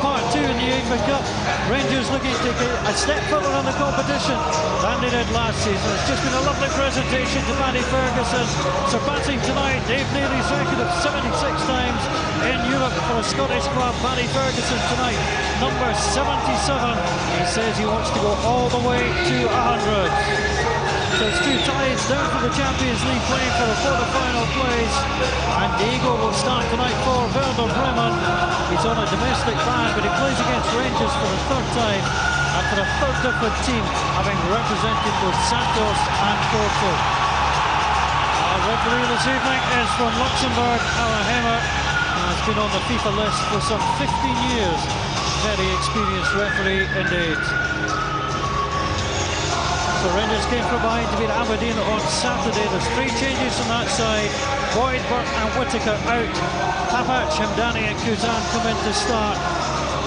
part two in the UEFA Cup. Rangers looking to take a step further in the competition than they did last season. It's just been a lovely presentation to Paddy Ferguson, surpassing tonight Dave Daly's record of 76 times in Europe for a Scottish club. Paddy Ferguson tonight, number 77. He says he wants to go all the way to 100. So it's two ties down for the Champions League playing for the quarter-final place. And Diego will start tonight for Werder Bremen. He's on a domestic ban, but he plays against Rangers for the third time and for a third different team, having represented both Santos and Porto. Our referee this evening is from Luxembourg, Alan Hemmer. Has been on the FIFA list for some 15 years. Very experienced referee indeed. So Rangers came from behind to beat Aberdeen on Saturday. There's three changes on that side. Boyd, Burke and Whittaker out. Papac, Hamdani and Kuzan come in to start.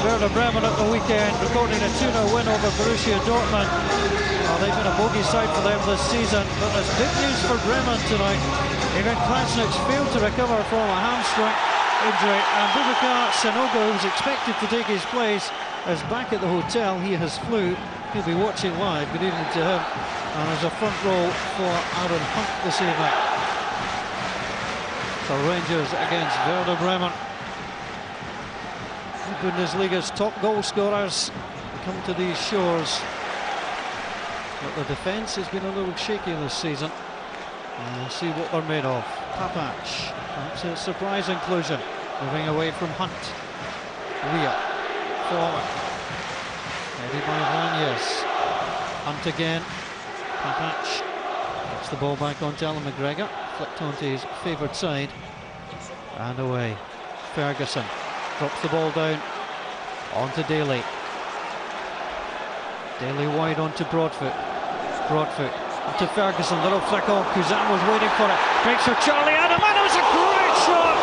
Werder Bremen at the weekend recording a 2-0 win over Borussia Dortmund. Well, they've been a bogey side for them this season, but there's big news for Bremen tonight. Even Krasniq's failed to recover from a hamstring injury, and Boubacar Sanogo, who's expected to take his place, is back at the hotel. He has flew. He'll be watching live. Good evening to him. And there's a front row for Aaron Hunt this evening. So Rangers against Werder Bremen. The Bundesliga's top goal scorers come to these shores. But the defence has been a little shaky this season. And we'll see what they're made of. Papac, perhaps a surprise inclusion. Moving away from Hunt. Weir, forward. Headed by Vanyas. Hunt again. Papac gets the ball back on to Alan McGregor. Flicked onto his favoured side. And away. Ferguson drops the ball down. Onto Daly. Daly wide onto Broadfoot. Broadfoot onto Ferguson. Little flick on. Kuzan was waiting for it. Breaks for Charlie Adam. And it was a great shot.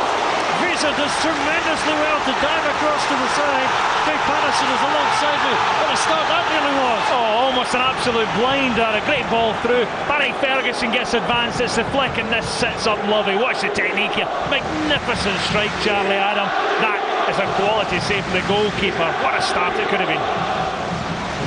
Visa does tremendously well to dive across to the side. Big Patterson is alongside me. What a start that really was. Oh, almost an absolute blinder. A great ball through. Barry Ferguson gets advanced. It's the flick and this sets up Lovey. Watch the technique here. Magnificent strike, Charlie Adam. That is a quality save from the goalkeeper. What a start it could have been.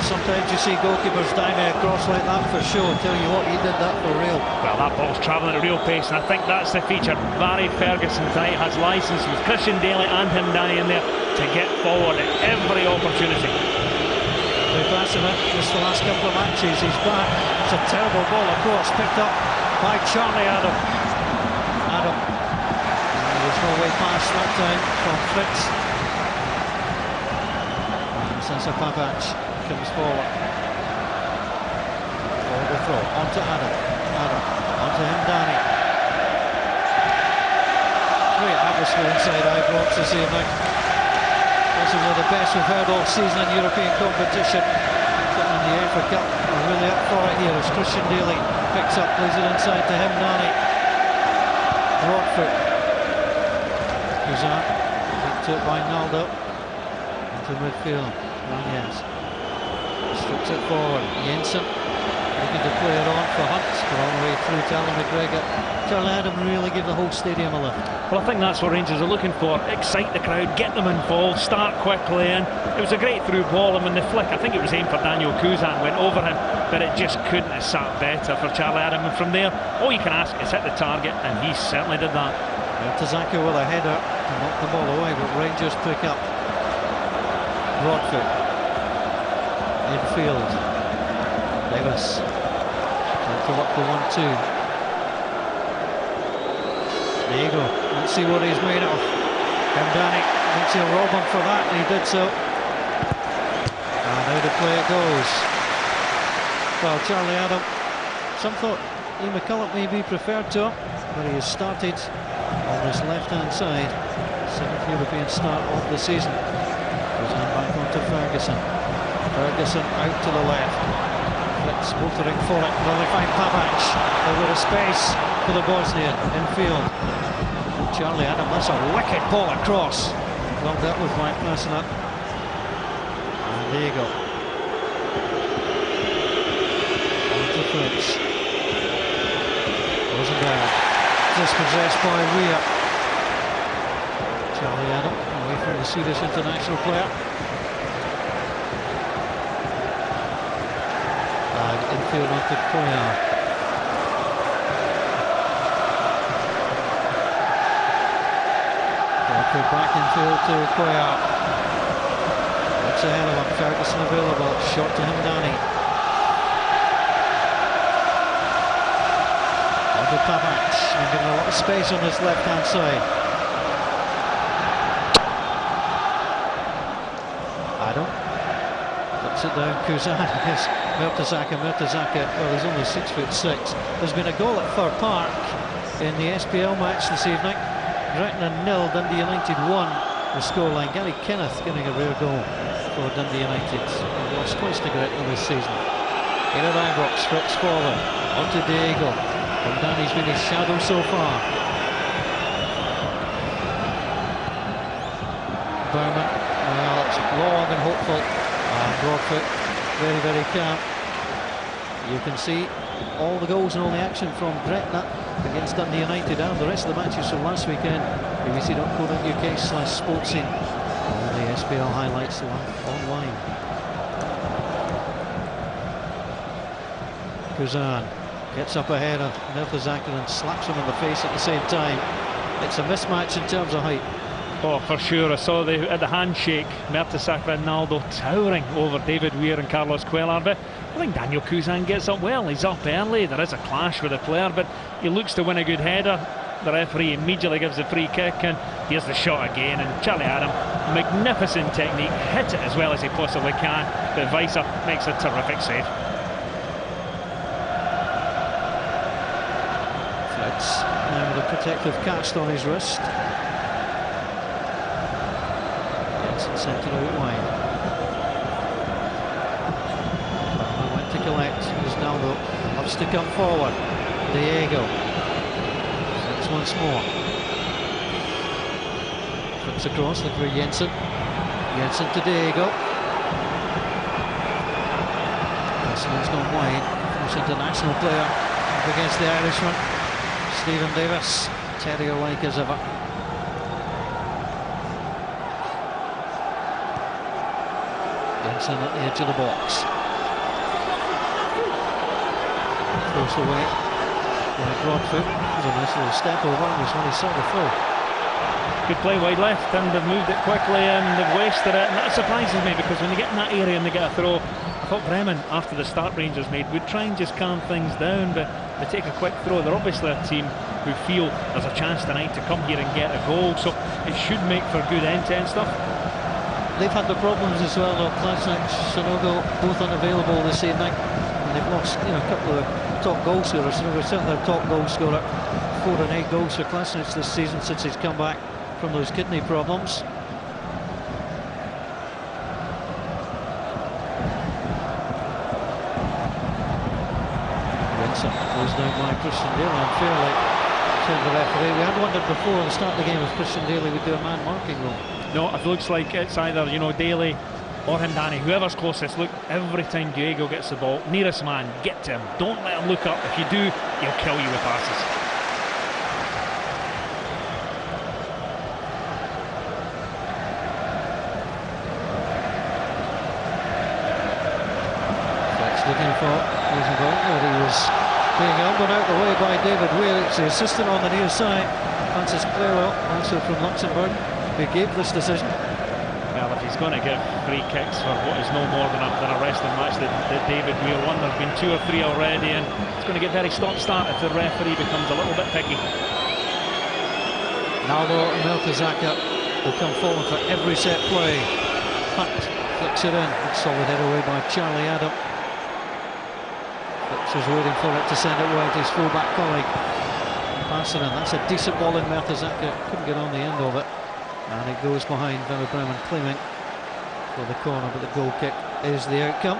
Sometimes you see goalkeepers diving across like that for show. Tell you what, he did that for real. Well, that ball's travelling at real pace, and I think that's the feature. Barry Ferguson tonight has licence with Christian Daly and Hamdani in there to get forward at every opportunity. They're passing it just the last couple of matches. He's back. It's a terrible ball across, picked up by Charlie Adam. There's no way past that time from Fritz. Sasa Papac comes forward. Overthrow onto Adam. Onto Hamdani. Great atmosphere inside Ibrox this evening. Possibly the best we've heard all season in European competition. Sitting in the UEFA Cup, we're really up for it here as Christian Daly picks up, plays it inside to Hamdani. Broadfoot. Kuzan picked up by Naldo. Into midfield. Yes. Strips it forward. Jensen looking to play it on for Hunt. All the way through to Alan McGregor. Charlie Adam really give the whole stadium a lift. Well, I think that's what Rangers are looking for. Excite the crowd, get them involved, start quickly in. It was a great through ball, and when the flick, I think it was aimed for Daniel Kuzan, went over him, but it just couldn't have sat better for Charlie Adam. And from there, all you can ask is hit the target, and he certainly did that. Tazaka with a header to knock the ball away, but Rangers pick up. Broadfoot. Infield. Davis. Trying to lock the 1-2. Diego. Let's see what he's made of. Hamdani thinks he'll rob him for that, and he did so. And out of play it goes. Well, Charlie Adam, some thought Ian McCulloch may be preferred to him, but he has started on this left-hand side. 7th European start of the season. Goes on back onto Ferguson. Ferguson out to the left. Flicks motoring for it. Will they find Papac? They've got a space for the Bosnian infield. Charlie Adam, that's a wicked ball across. Well dealt with by passing it. And there you go. On to Fritz. Rosenberg. Dispossessed by Weir. Charlie Adam, away from the Swedish international player. infield onto Koya. Broadfoot back infield to Koya. Looks ahead of him, Ferguson available, shot to him, Danny. Onto Papac, given a lot of space on this left-hand side. Adam puts it down, Kuzan against Mertesacker. Well, he's only 6'6". There's been a goal at Fir Park in the SPL match this evening. Gretna 0, Dundee United 1, the scoreline. Gary Kenneth getting a rare goal for Dundee United. They've lost twice to Gretna this season. In at Ibrox, flicks forward, onto Diego. And Danny's been his shadow so far. Berman, well, it's long and hopeful. Broadfoot, very, very calm. You can see all the goals and all the action from Gretna against Dundee United and the rest of the matches from last weekend. bbc.co.uk/sportscene. All the SPL highlights online. Kuzan gets up ahead of Mertesacker and slaps him in the face at the same time. It's a mismatch in terms of height. Oh, for sure. I saw at the handshake, Mertesacker and Naldo towering over David Weir and Carlos Cuellar, but I think Daniel Kuzan gets up well. He's up early. There is a clash with the player, but he looks to win a good header. The referee immediately gives the free kick, and here's the shot again. And Charlie Adam, magnificent technique, hit it as well as he possibly can, but Weiser makes a terrific save. Fritz now with a protective cast on his wrist. Centre out wide. Went to collect. There's Naldo. Loves to come forward. Diego. That's once more. Flips across, looking for Jensen. Jensen to Diego. Hasselman's gone wide. First international player up against the Irishman. Stephen Davis. Terrier-like as ever. Jensen at the edge of the box. Close away by Broadfoot. It was a nice little step over just when he saw the throw. Good play wide left, and they've moved it quickly and they've wasted it, and that surprises me because when they get in that area and they get a throw, I thought Bremen, after the start Rangers made, would try and just calm things down, but they take a quick throw. They're obviously a team who feel there's a chance tonight to come here and get a goal, so it should make for good end-to-end stuff. They've had the problems as well, though. Klasnic, Sanogo, both unavailable this evening, and they've lost a couple of their top goal scorers. Sanogo certainly their top goal scorer. 4 and 8 goals for Klasnic this season since he's come back from those kidney problems. Jensen goes down by Christian Daly unfairly, said the referee. We had wondered before the start of the game if Christian Daly would do a man marking role. No, it looks like it's either, Daly or Hindani, whoever's closest. Look, every time Diego gets the ball, nearest man, get to him. Don't let him look up. If you do, he'll kill you with passes. Flex looking for Rosenberg, but he was being elbowed out the way by David Weir. It's the assistant on the near side, Francis Clairwell, also from Luxembourg, who gave this decision. Well, if he's going to give free kicks for what is no more than a wrestling match that David Weir won, there's been 2 or 3 already, and it's going to get very stop-start if the referee becomes a little bit picky. Naldo and Mertesacker will come forward for every set play. Hunt flicks it in. Good solid head away by Charlie Adam. Fitz was waiting for it to send it wide to his full-back colleague. Passing in. That's a decent ball in. Mertesacker couldn't get on the end of it. And it goes behind. Werder Bremen claiming for the corner, but the goal kick is the outcome.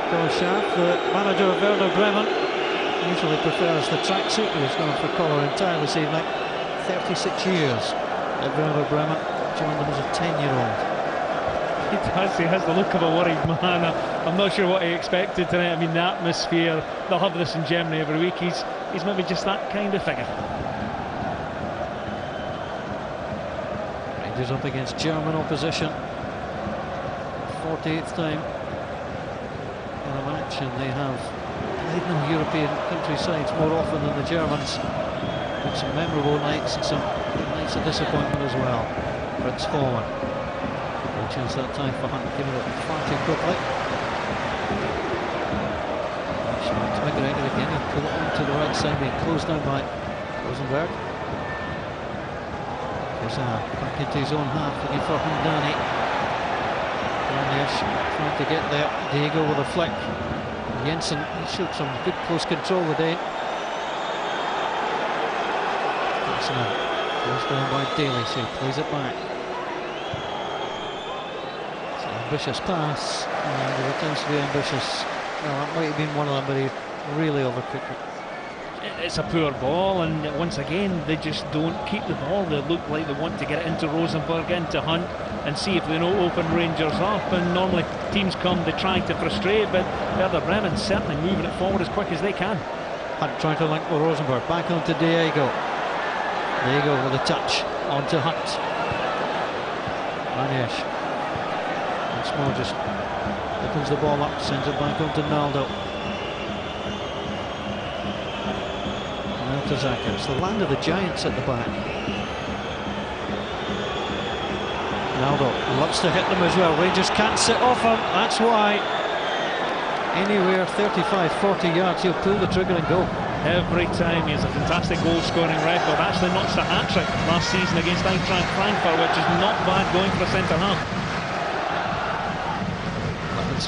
Paul Schaaf, the manager of Werder Bremen, usually prefers the tracksuit. He's gone for collar and tie this evening. 36 years at Werder Bremen. Joined them as a 10-year-old. He does. He has the look of a worried man. I'm not sure what he expected tonight. I mean, the atmosphere. They'll have this in Germany every week. He's maybe just that kind of figure. Rangers up against German opposition. 48th time for a match, and they have played no European country sides more often than the Germans. With some memorable nights and some nights of disappointment as well. Fritz forward. No chance that time for Hunt, giving it far too quickly. Schmidt to McGregor again, and pull it on to the right side, being closed down by Rosenberg. Back into his own half, looking for Hundani. Trying to get there. Diego with a flick. Jensen, he showed some good close control today. Goes down by Daly, so he plays it back. It's an ambitious pass, and it tends to be ambitious. Well, that might have been one of them, but he really overcooked it. It's a poor ball, and once again they just don't keep the ball. They look like they want to get it into Rosenberg, into Hunt, and see if they don't open Rangers up. And normally teams come, they try to frustrate, but Werder Bremen certainly moving it forward as quick as they can. Hunt trying to link with Rosenberg, back onto Diego. Diego with a touch onto Hunt. Raniesh once more just opens the ball up, sends it back onto Naldo. It's the land of the giants at the back. Naldo loves to hit them as well. Rangers can't sit off him. That's why anywhere 35-40 yards he'll pull the trigger and go. Every time. He has a fantastic goal scoring record. Actually notched a hat-trick last season against Eintracht Frankfurt, which is not bad going for a centre half.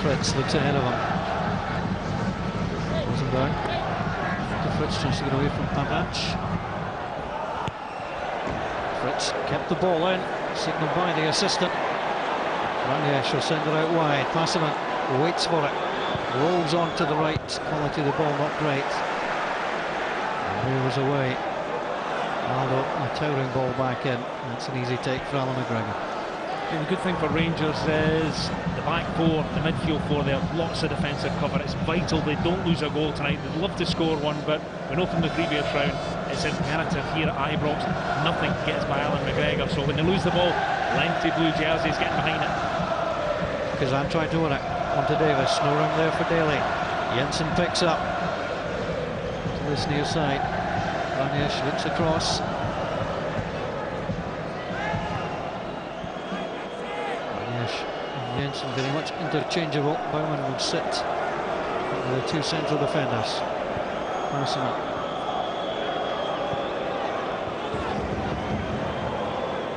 Fritz looks ahead of him. Rosenberg. Fritz tries to get away from Pavac. Fritz kept the ball in, signalled by the assistant. Raniesh will send it out wide. Passaman waits for it, rolls on to the right. Quality of the ball not great. Moves away. Aldo, a towering ball back in. That's an easy take for Alan McGregor. And the good thing for Rangers is the back four, the midfield four, they have lots of defensive cover. It's vital they don't lose a goal tonight. They'd love to score one, but we know from the previous round it's imperative here at Ibrox. Nothing gets by Alan McGregor, so when they lose the ball, plenty blue jerseys getting behind it. Because I'm trying to win it. Onto Davis, no room there for Daly. Jensen picks up to this near side. Raniesh looks across. Jensen very much interchangeable. Bowman would sit with the two central defenders. Arsenal.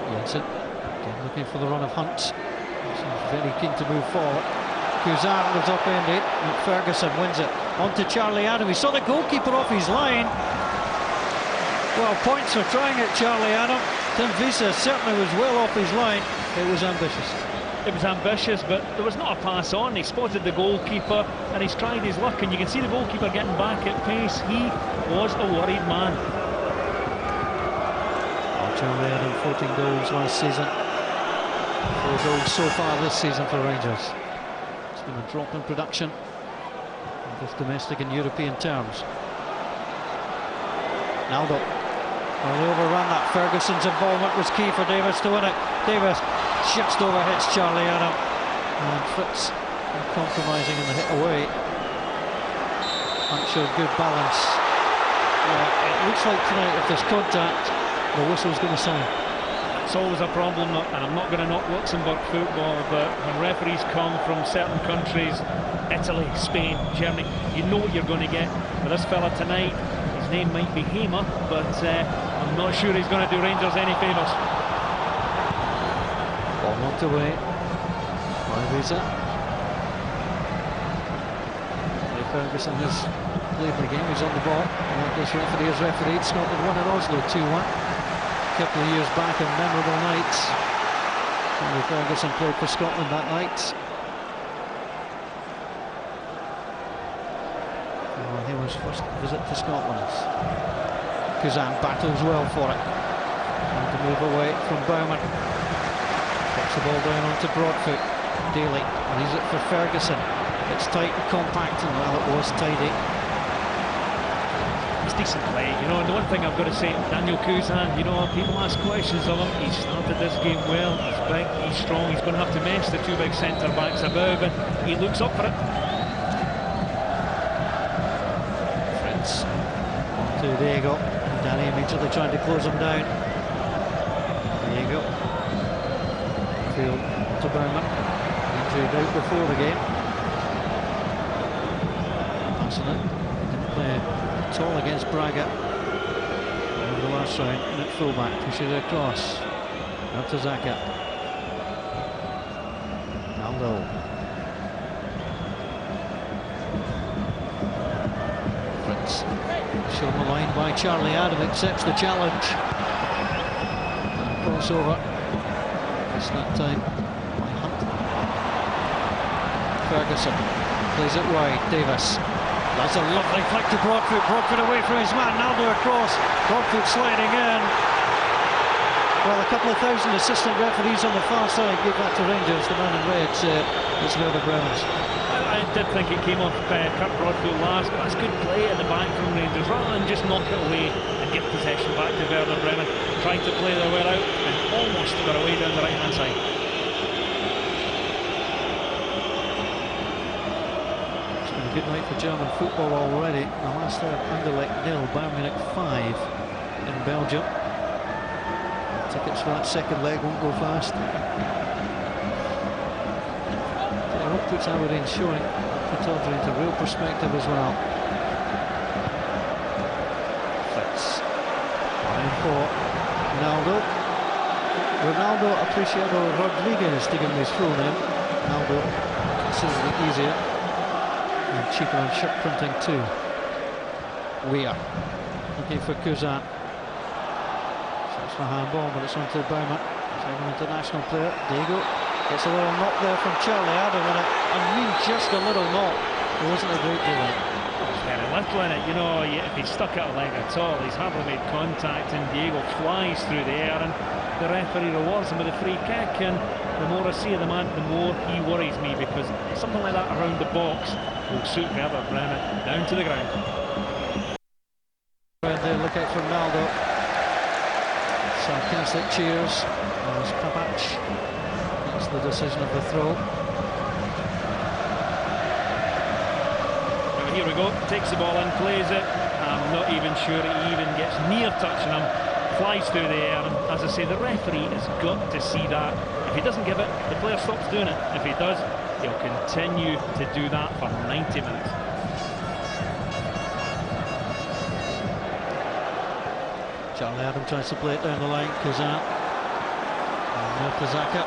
Jensen again looking for the run of Hunt. He's very keen to move forward. Kuzan was upended, and Ferguson wins it. On to Charlie Adam. He saw the goalkeeper off his line. Well, points for trying it, Charlie Adam. Tim Visa certainly was well off his line. It was ambitious. It was ambitious, but there was not a pass on. He spotted the goalkeeper and he's tried his luck, and you can see the goalkeeper getting back at pace. He was a worried man. Charlie Adam, 14 goals last season. 4 goals so far this season for Rangers. It's been a drop in production, both domestic and European terms. Naldo. Well, they overran that. Ferguson's involvement was key for Davis to win it. Davis just over hits Charlie Adam, and Fritz compromising in the hit away. Hunt showed good balance. It looks like tonight if there's contact, the whistle's going to sound. It's always a problem, and I'm not going to knock Luxembourg football, but when referees come from certain countries, Italy, Spain, Germany, you know what you're going to get. With this fella tonight, his name might be Hamer, but I'm not sure he's going to do Rangers any favours. Ball knocked away by Visa. Ferguson has played the game, he's on the ball. And this referee has refereed. Scotland won in Oslo 2-1. A couple of years back, a memorable night. Ferguson played for Scotland that night. He was first visit to Scotland. Kuzan battles well for it. Trying to move away from Bowman. Puts the ball down onto Broadfoot. Daly leaves it for Ferguson. It's tight and compact, and well, it was tidy. It's decent play, you know, and the one thing I've got to say, Daniel Kuzan, you know, people ask questions of him. He started this game well, he's big, he's strong, he's going to have to mess the two big centre-backs about, but he looks up for it. to Diego. Danny immediately trying to close him down. Diego. Field to Bremen. Injured out before the game. Passing it. Didn't play at all against Braga over the last round. And at fullback, pushes it across. Up to Zaka. Aldo. Fritz. Shown the line by Charlie Adam. Accepts the challenge. Crossover. It's that time by Hunt. Ferguson plays it wide. Davis. That's a lovely flick to Broadfoot. Broadfoot away from his man. Naldo across. Broadfoot sliding in. Well, a couple of thousand assistant referees on the far side give that to Rangers. The man in red, it's Werder Bremen. I did think it came off Kirk Broadfoot last, but that's good play at the back from Rangers. Rather than just knock it away and give possession back to Werder Bremen, trying to play their way out and almost got away down the right-hand side. It's been a good night for German football already. The last there, Anderlecht 0, Bayern Munich 5 in Belgium. Tickets for that second leg won't go fast. I hope puts Aberdeen showing Pittodrie into real perspective as well. Fitz. 1-4. Ronaldo. Ronaldo Apreciado Rodriguez to give him his full name. Ronaldo considerably easier and cheaper on shirt printing too. Weir looking for Kuzan. A handball, but it's onto Bowman. Second international player, Diego. Gets a little knock there from Charlie Adam, and I mean just a little knock. It wasn't a great deal. Very little in it, you know. If he stuck out a leg at all, he's hardly made contact, and Diego flies through the air, and the referee rewards him with a free kick. And the more I see of the man, the more he worries me, because something like that around the box will suit Werder Bremen down to the ground. And they look out for Ronaldo. Sarcastic cheers as Papac makes the decision of the throw. Now here we go, takes the ball in, plays it. I'm not even sure he even gets near touching him. Flies through the air, and as I say, the referee has got to see that. If he doesn't give it, the player stops doing it. If he does, he'll continue to do that for 90 minutes. Charlie Adam tries to play it down the line. Kuzan. And Zaka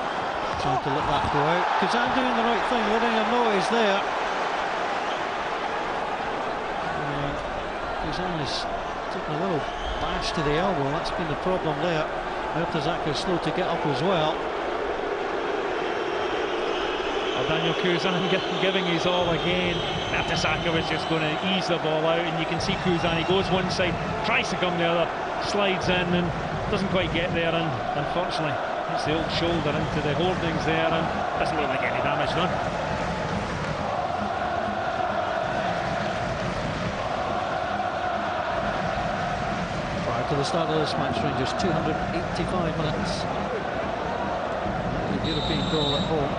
trying to let that go out. Kuzan doing the right thing, letting him know he's there. Kuzan is taking a little bash to the elbow. That's been the problem there. Zaka is slow to get up as well. Daniel Kuzan giving his all again. Mertesacker was just going to ease the ball out, and you can see Kuzan, he goes one side, tries to come the other, slides in and doesn't quite get there, and unfortunately hits the old shoulder into the hoardings there and doesn't look like any damage done. Prior to the start of this match, Rangers 285 minutes. The European goal at home.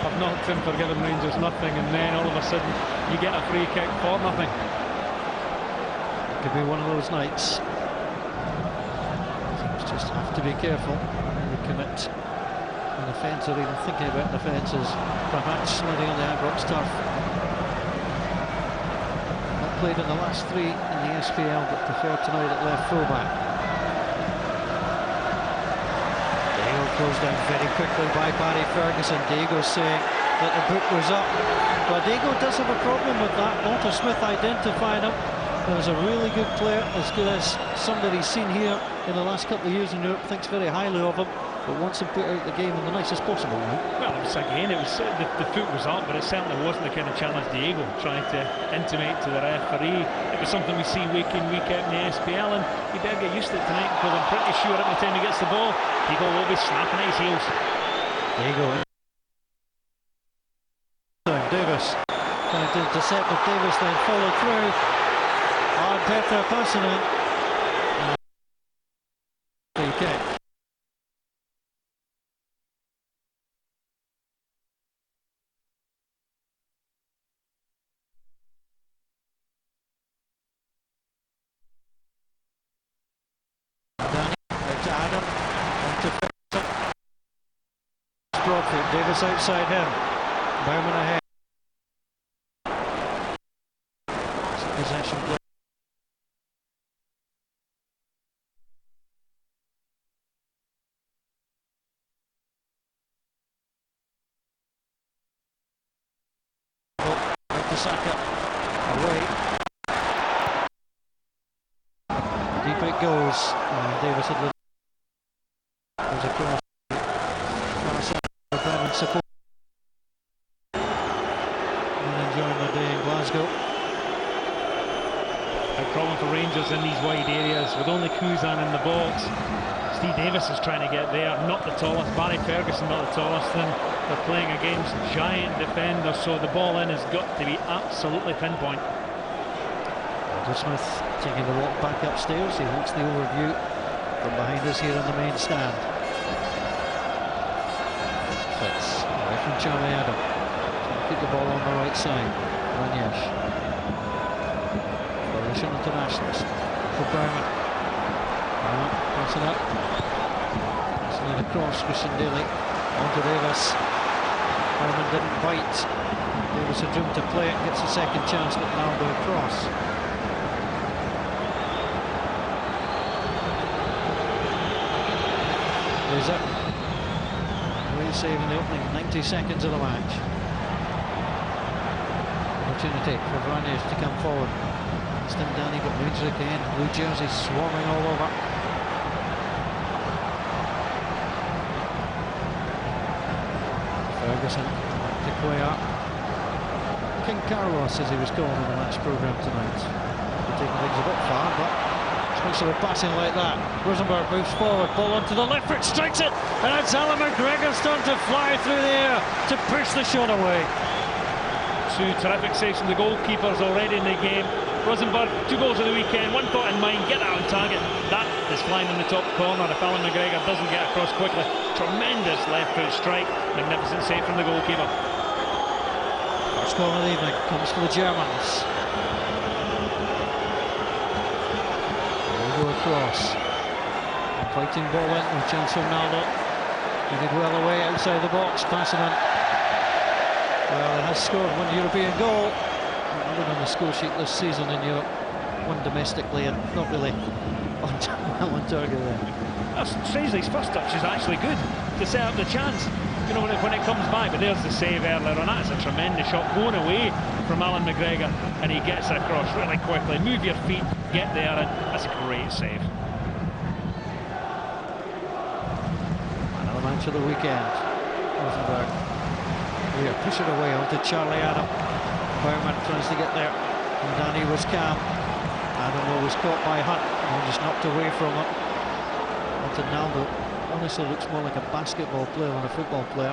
I've knocked him for giving Rangers nothing, and then all of a sudden you get a free kick for nothing. Could be one of those nights. Teams just have to be careful when they commit an offence or even thinking about an offence, as perhaps sliding on the Ibrox turf. Not played in the last three in the SPL, but preferred tonight at left fullback. Closed down very quickly by Barry Ferguson. Diego saying that the book was up. Well, Diego does have a problem with that. Walter Smith identified him as a really good player, as good as somebody seen here in the last couple of years in Europe, thinks very highly of him, but wants him put out the game in the nicest possible way. Well, it was again, it was the foot was up, but it certainly wasn't the kind of challenge Diego tried to intimate to the referee. It was something we see week in, week out in the SPL, and he better get used to it tonight, because I'm pretty sure every time he gets the ball, Diego will be snapping at his heels. Diego. Davis trying to intercept, but Davis then followed through. Petra Kosonen. Free kick. to Broadfoot. Davis outside him. Bowman ahead. Possession play. Saka away. Deep it goes. Davis had goes across. Bremen support. And enjoying the day in Glasgow. A problem for Rangers in these wide areas with only Kuzan in the box. Steve Davis is trying to get there, not the tallest. Barry Ferguson not the tallest, and they're playing against giant defenders, so the ball in has got to be absolutely pinpoint. Smith taking the walk back upstairs. He looks the overview from behind us here in the main stand. Fitz away from Charlie Adam. Keep the ball on the right side. Ranyesh. Croatian internationals for Bremen. Pass it up. Passing it across. Christian Daly onto Davis. Bremen didn't bite. Davis had room to play it. Gets a second chance, but Naldo across. Laser. Great save in the opening 90 seconds of the match. Opportunity for Vranjes to come forward. Stim Danny, but Rangers again. Blue jersey swarming all over. Ferguson to Cuellar. King Carlos, as he was called in the match programme tonight. We're taking things a bit far, but especially with passing like that. Rosenberg moves forward, ball onto the left foot, strikes it, and it's Alan McGregor starting to fly through the air to push the shot away. Two terrific saves from the goalkeepers already in the game. Rosenberg, 2 goals of the weekend, one thought in mind, get that on target. That is flying in the top corner if Alan McGregor doesn't get across quickly. Tremendous left foot strike, magnificent save from the goalkeeper. First goal of the evening comes for the Germans. They go across. Fighting ball in, no chance for Naldo. He did well away outside the box, passing on. Well, he has scored one European goal. Not on the score sheet this season in Europe. One domestically and not really on target there. That's strangely, his first touch is actually good to set up the chance, you know, when it comes back. But there's the save earlier on. That's a tremendous shot going away from Alan McGregor, and he gets it across really quickly. Move your feet, get there, and that's a great save. Another match of the weekend. Rosenberg. We are pushing away onto Charlie Adam. Bowman tries to get there, and Danny was calm. Adam was caught by Hunt, and just knocked away from him. Onto Naldo. Honestly looks more like a basketball player than a football player.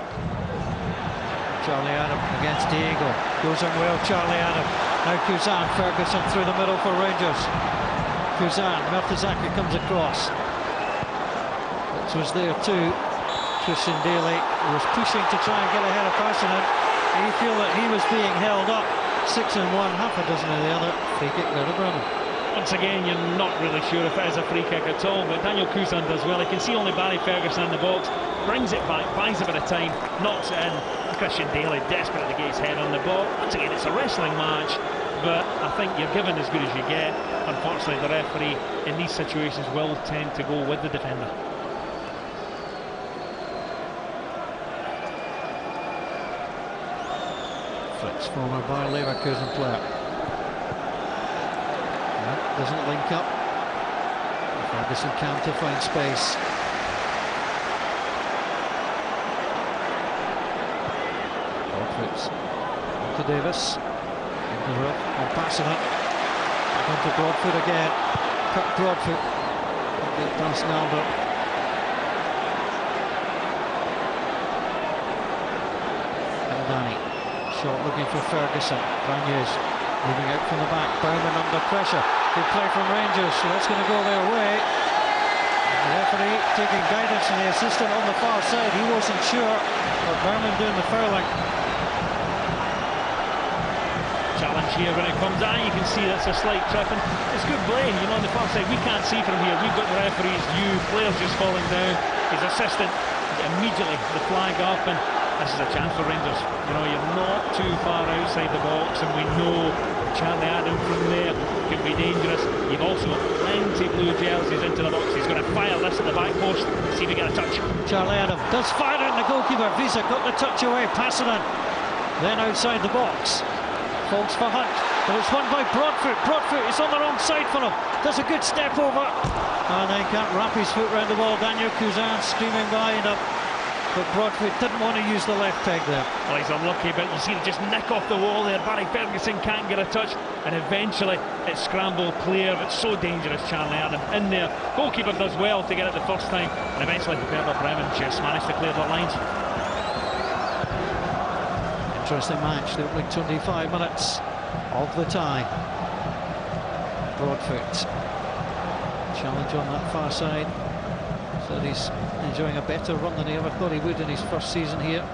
Charlie Adam against Diego. Goes in well, Charlie Adam. Now Kuzan, Ferguson through the middle for Rangers. Kuzan, Mertesacker comes across. It was there too. Christian Daly was pushing to try and get ahead of Passanen. And you feel that he was being held up. 6 in one, half a dozen of the other. Free kick there to Bremen. Once again, you're not really sure if it is a free kick at all, but Daniel Kuzan does well. He can see only Barry Ferguson in the box, brings it back, buys a bit of time, knocks it in. Christian Daly desperate to get his head on the ball. Once again, it's a wrestling match, but I think you're given as good as you get. Unfortunately, the referee in these situations will tend to go with the defender. Fritz, former Bayer Leverkusen player. Doesn't link up. Ferguson can to find space. Fritz onto Davis. Into the on Passanen. Back onto Broadfoot again. Cut Broadfoot. Get past Naldo. And Danny. Shot looking for Ferguson. Vranjes moving out from the back. Bowman under pressure. Good play from Rangers, so that's going to go their way. The referee taking guidance from the assistant on the far side. He wasn't sure, but Bremen doing the fouling. Challenge here when it comes down. You can see that's a slight trip, and it's good play. You know, on the far side, we can't see from here. We've got the referee's view. Players just falling down. his assistant, immediately the flag up, and this is a chance for Rangers. You know, you're not too far outside the box, and we know Charlie Adam from there can be dangerous. You've also got plenty blue jerseys into the box. He's going to fire this at the back post, see if he get a touch. Charlie Adam does fire it, and the goalkeeper Visa got the touch away, passing it. Then outside the box, falls for Hunt, but it's won by Broadfoot. Broadfoot is on the wrong side for him. Does a good step over, and then can't wrap his foot round the ball. Daniel Cousin streaming behind him, but Broadfoot didn't want to use the left peg there. Well, he's unlucky, but you see him just nick off the wall there. Barry Ferguson can't get a touch, and eventually it's scrambled clear, but so dangerous. Charlie Adam in there. Goalkeeper does well to get it the first time, and eventually Werder Bremen just managed to clear their lines. Interesting match, the opening 25 minutes of the tie. Broadfoot challenge on that far side, so he's enjoying a better run than he ever thought he would in his first season here.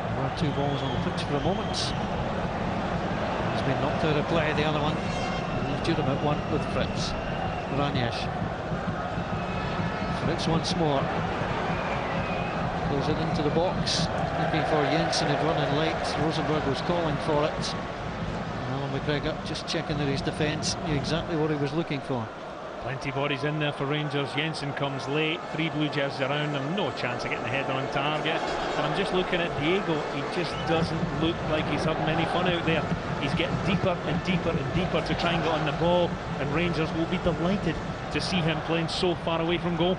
There were two balls on the pitch for a moment. He's been knocked out of play, the other one, a legitimate one with Fritz. Ranjes. Fritz once more. Goes it into the box, looking for Jensen, who'd run in late. Rosenberg was calling for it. And Alan McGregor just checking that his defence knew exactly what he was looking for. Plenty of bodies in there for Rangers. Jensen comes late, 3 blue jerseys around him, no chance of getting the header on target. And I'm just looking at Diego, he just doesn't look like he's having any fun out there. He's getting deeper and deeper and deeper to try and get on the ball, and Rangers will be delighted to see him playing so far away from goal.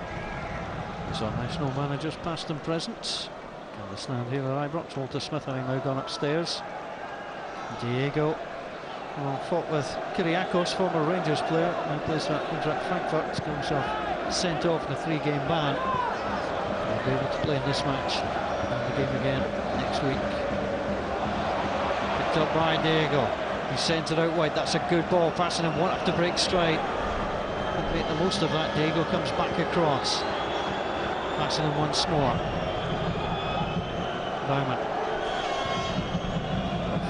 So national managers past and present. Can they stand here at Ibrox? Walter Smith having now gone upstairs. Diego, well, fought with Kyriakos, former Rangers player, now plays for Eintracht Frankfurt. He's got himself sent off in a 3-game ban. He'll be able to play in this match and the game again next week. Picked up by Diego. He sent it out wide. That's a good ball, passing him, won't have to break stride. Could make the most of that. Diego comes back across. Passing him once more. Baumann.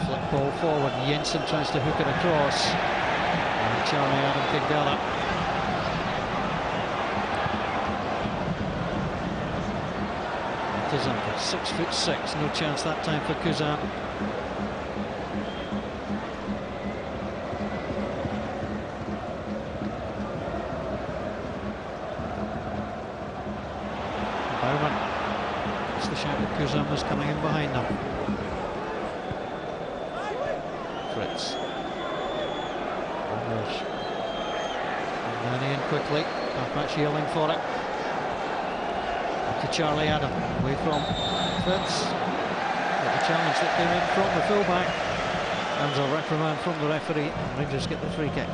Flick ball forward. Jensen tries to hook it across. And Charlie Adam can get it. Setanta, 6'6", no chance that time for Cousin. Baumann. It's the shout that Cousin was coming in behind them. Fritz. And in quickly. Halfback yelling for it. To Charlie Adam. Away from Fritz. But the challenge that came in from the fullback. And a reprimand from the referee. Rangers get the free kick.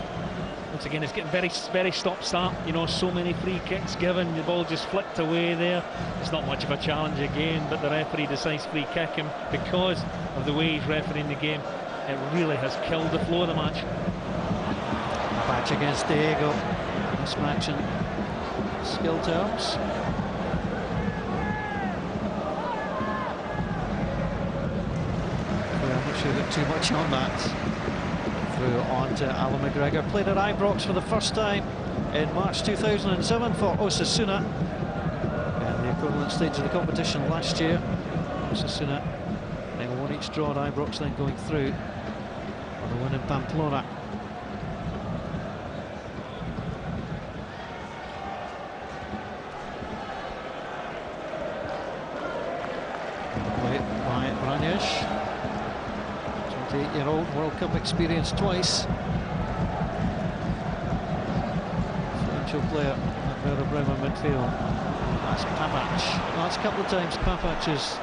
Once again, it's getting very stop-start. You know, so many free kicks given. The ball just flicked away there. It's not much of a challenge again, but the referee decides free kick him because of the way he's refereeing the game. It really has killed the flow of the match. Match against Diego. Mismatch in skill terms. Well, I'm not sure that too much on that. Through on to Alan McGregor. Played at Ibrox for the first time in March 2007 for Osasuna. And the equivalent stage of the competition last year. Osasuna getting a 1-each draw at Ibrox, then going through on the win in Pamplona. Played by Ranjes. 28-year-old, World Cup experience twice. Influential player at Werder Bremen midfield. That's Papac. Last couple of times Papac has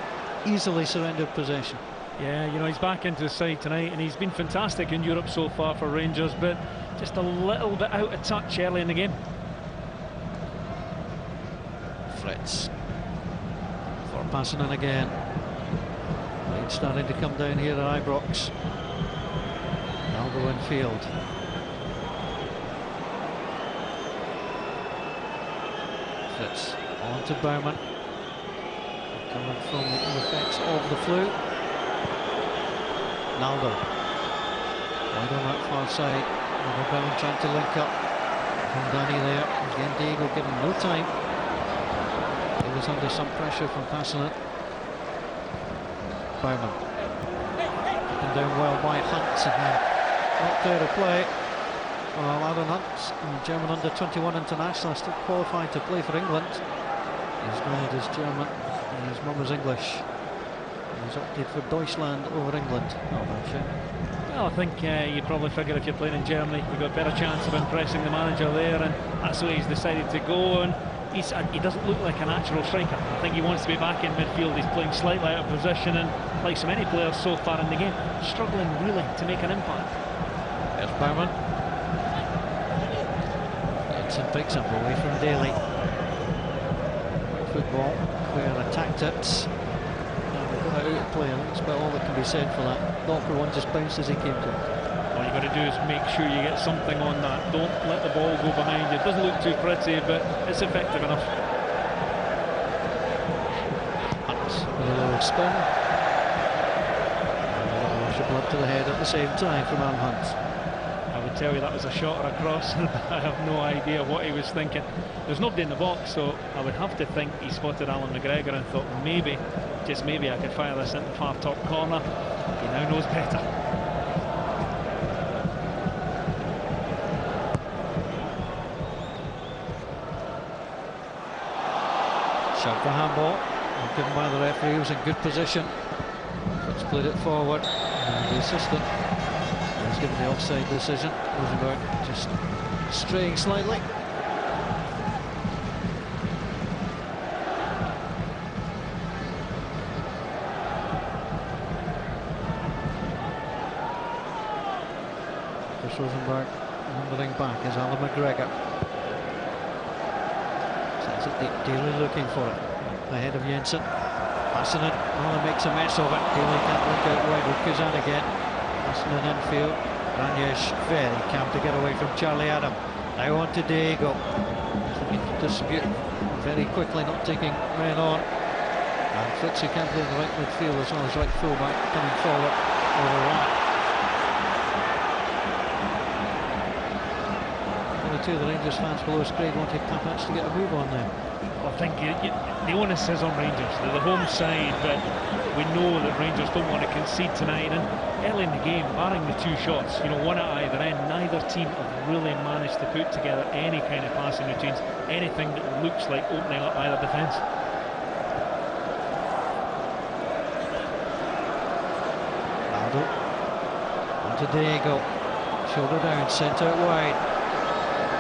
easily surrendered possession. Yeah, you know, he's back into the side tonight, and he's been fantastic in Europe so far for Rangers, but just a little bit out of touch early in the game. Fritz. For passing in again. It's starting to come down here at Ibrox. Aldo in field. Fritz on to Baumann. Coming from the effects of the flu. Naldo. Wide on that far side. Bremen trying to link up. From Danny there. Again, Diego given no time. He was under some pressure from passing it. Bowman. And down well by Hunt. Not there to play. Well, Aaron Hunt, German under-21 international, still qualified to play for England. His dad is German and his mum is English. He's opted for Deutschland over England. Not much, Well, I think you probably figure if you're playing in Germany, you've got a better chance of impressing the manager there, and that's where he's decided to go. And he doesn't look like a natural striker. I think he wants to be back in midfield. He's playing slightly out of position, and like so many players so far in the game, struggling really to make an impact. There's Bowman. Jensen picks up away from Daly. Football, clear attacked it. Out of play, I think that's about all that can be said for that. Docker one just bounced as he came to it. All you've got to do is make sure you get something on that. Don't let the ball go behind you. It doesn't look too pretty, but it's effective enough. Hunt with a little spin. And a little rush of blood to the head at the same time from Aaron Hunt. I would tell you that was a shot across. I have no idea what he was thinking. There's nobody in the box, so I would have to think he spotted Alan McGregor and thought maybe, just maybe, I could fire this into the far top corner. He now knows better. Shot for handball, given by the referee. He was in good position. Let's split it forward. And the assistant has given the offside decision. Rosenberg just straying slightly. Rosenberg wandering back is Alan McGregor. Sends it deep, Daly looking for it. Ahead of Jensen. Passing it, Alan makes a mess of it. Daly can't look out wide with Kuzan again. Passing it infield. Ranyesh very calm to get away from Charlie Adam. Now on to Diego. Looking to distribute very quickly, not taking men on. And Fritz, who can't play in the right midfield as well as right fullback, coming forward over right. Two of the Rangers fans below us, Craig, wanted Papach to get a move on there. Well, I think the onus is on Rangers. They're the home side, but we know that Rangers don't want to concede tonight. And early in the game, barring the two shots, one at either end, neither team have really managed to put together any kind of passing routines, anything that looks like opening up either defence. Aldo on to Diego, shoulder down, sent out wide.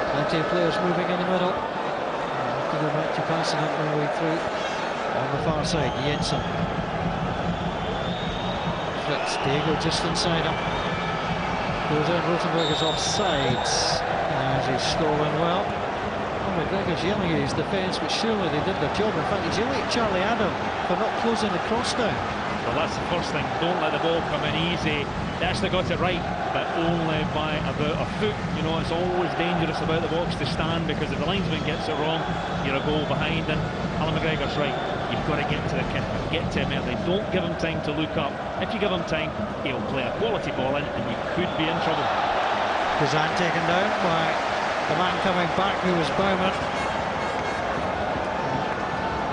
Plenty of players moving in the middle. To go back to passing it all the way through. On the far side, Jensen. Fritz, Diego just inside him. Goes in, Rosenberg is offside. As he's stolen well. Oh, McGregor's yelling at his defence, but surely they did their job. In fact, he's yelling at Charlie Adam for not closing the cross down. Well, that's the first thing. Don't let the ball come in easy. They actually got it right, but only by about a foot. It's always dangerous about the box to stand, because if the linesman gets it wrong, you're a goal behind. And Alan McGregor's right. You've got to get to the kid, get to him early. Don't give him time to look up. If you give him time, he'll play a quality ball in, and you could be in trouble. Kazan taken down by the man coming back, who was Bowman.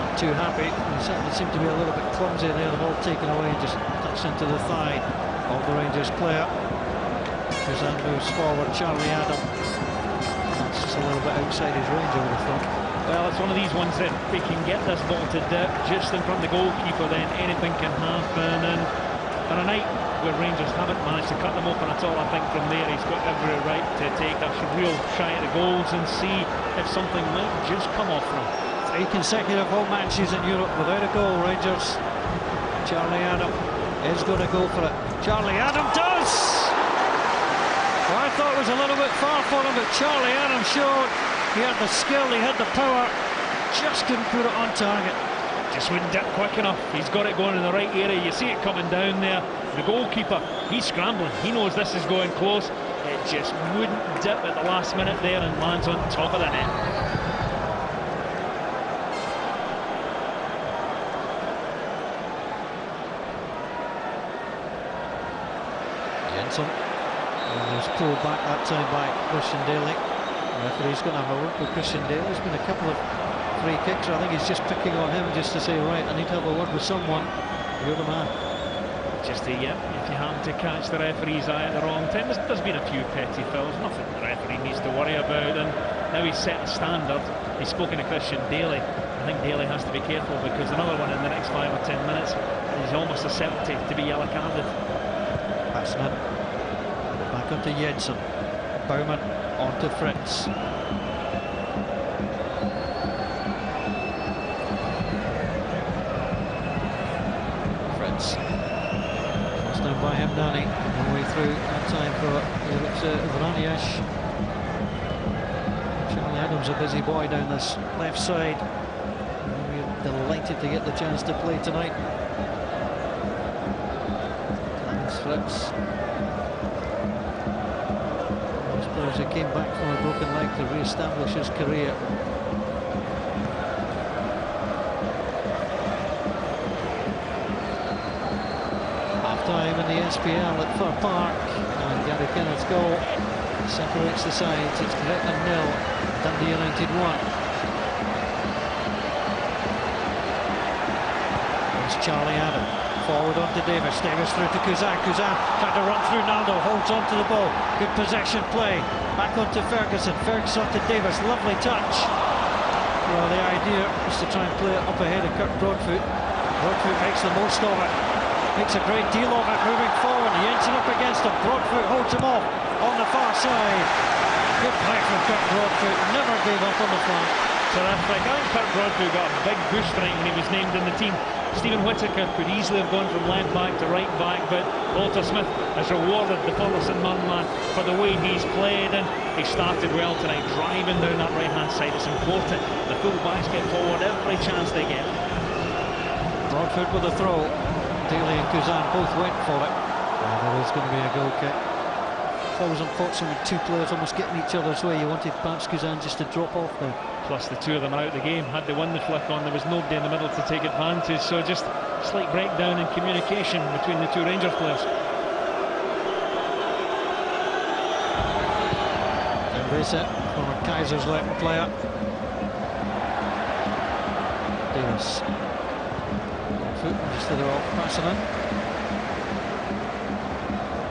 Not too happy. He certainly seemed to be a little bit clumsy there. The ball taken away, just touched into the thigh of the Rangers player. Kazan moves forward, Charlie Adam. That's just a little bit outside his range, I would have thought. Well, it's one of these ones that we can get this ball to dip just in front of the goalkeeper, then anything can happen. And on a night where Rangers haven't managed to cut them open at all, I think from there he's got every right to take a real try at the goals and see if something might just come off from him. 3 consecutive home matches in Europe without a goal, Rangers. Charlie Adam is going to go for it. Charlie Adam does! Well, I thought it was a little bit far for him, but Charlie Adam showed he had the skill, he had the power, just couldn't put it on target. Just wouldn't dip quick enough. He's got it going in the right area. You see it coming down there. The goalkeeper, he's scrambling. He knows this is going close. It just wouldn't dip at the last minute there and lands on top of the net. Jensen. There's pulled back that time by Christian Daly. The referee's going to have a word with Christian Daly. There's been a couple of free kicks. I think he's just picking on him just to say, right, I need to have a word with someone. You're the man. Just if you happen to catch the referee's eye at the wrong time. There's been a few petty fouls, nothing the referee needs to worry about, and now he's set a standard. He's spoken to Christian Daly. I think Daly has to be careful, because another one in the next 5 or 10 minutes is almost a certainty to be yellow carded. Passing in. Back onto Jensen. Baumann onto Fritz. Fritz. Crossed down by Hemdani. All the way through that time for Vraniash. Charlie Adams, a busy boy down this left side. We're delighted to get the chance to play tonight. That's Fritz. Those players who came back from a broken leg to re-establish his career. Half-time in the SPL at Fir Park, and Gary Kenneth's goal separates the sides. It's Gretna 0, Dundee United 1. There's Charlie Adam, forward onto Davis. Davis through to Kuzan. Kuzan tried to run through Naldo, holds on to the ball. Good possession play. Back onto Ferguson. Ferguson onto Davis. Lovely touch. Well, the idea was to try and play it up ahead of Kirk Broadfoot. Broadfoot makes the most of it. Makes a great deal of it moving forward. Jensen up against him. Broadfoot holds him off on the far side. Good play from Kirk Broadfoot. Never gave up on the flank. Terrific. I think Kirk Broadfoot got a big boost tonight when he was named in the team. Stephen Whittaker could easily have gone from left back to right back, but Walter Smith has rewarded the Fullerton man for the way he's played, and he started well tonight, driving down that right hand side. It's important the full backs get forward every chance they get. Broadfoot with a throw. Daly and Kuzan both went for it. And there is going to be a goal kick. It's always unfortunate with two players almost getting each other's way. You wanted perhaps Kuzan just to drop off there. Plus the two of them are out of the game. Had they won the flick on, there was nobody in the middle to take advantage, so just a slight breakdown in communication between the two Rangers players. Embrace it from Kaiser's left player. Davis. Instead of off passing in.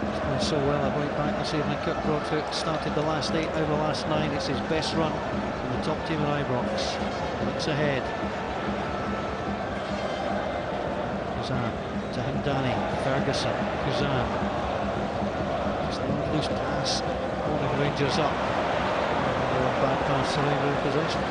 He's playing so well at right back this evening. Kirk Broadfoot started the last 8 out of the last 9. It's his best run in the top team at Ibrox. Looks ahead. Kuzan to Hemdani. Ferguson. Kuzan. Just a loose pass. Holding Rangers up. Bad pass to Rangers possession.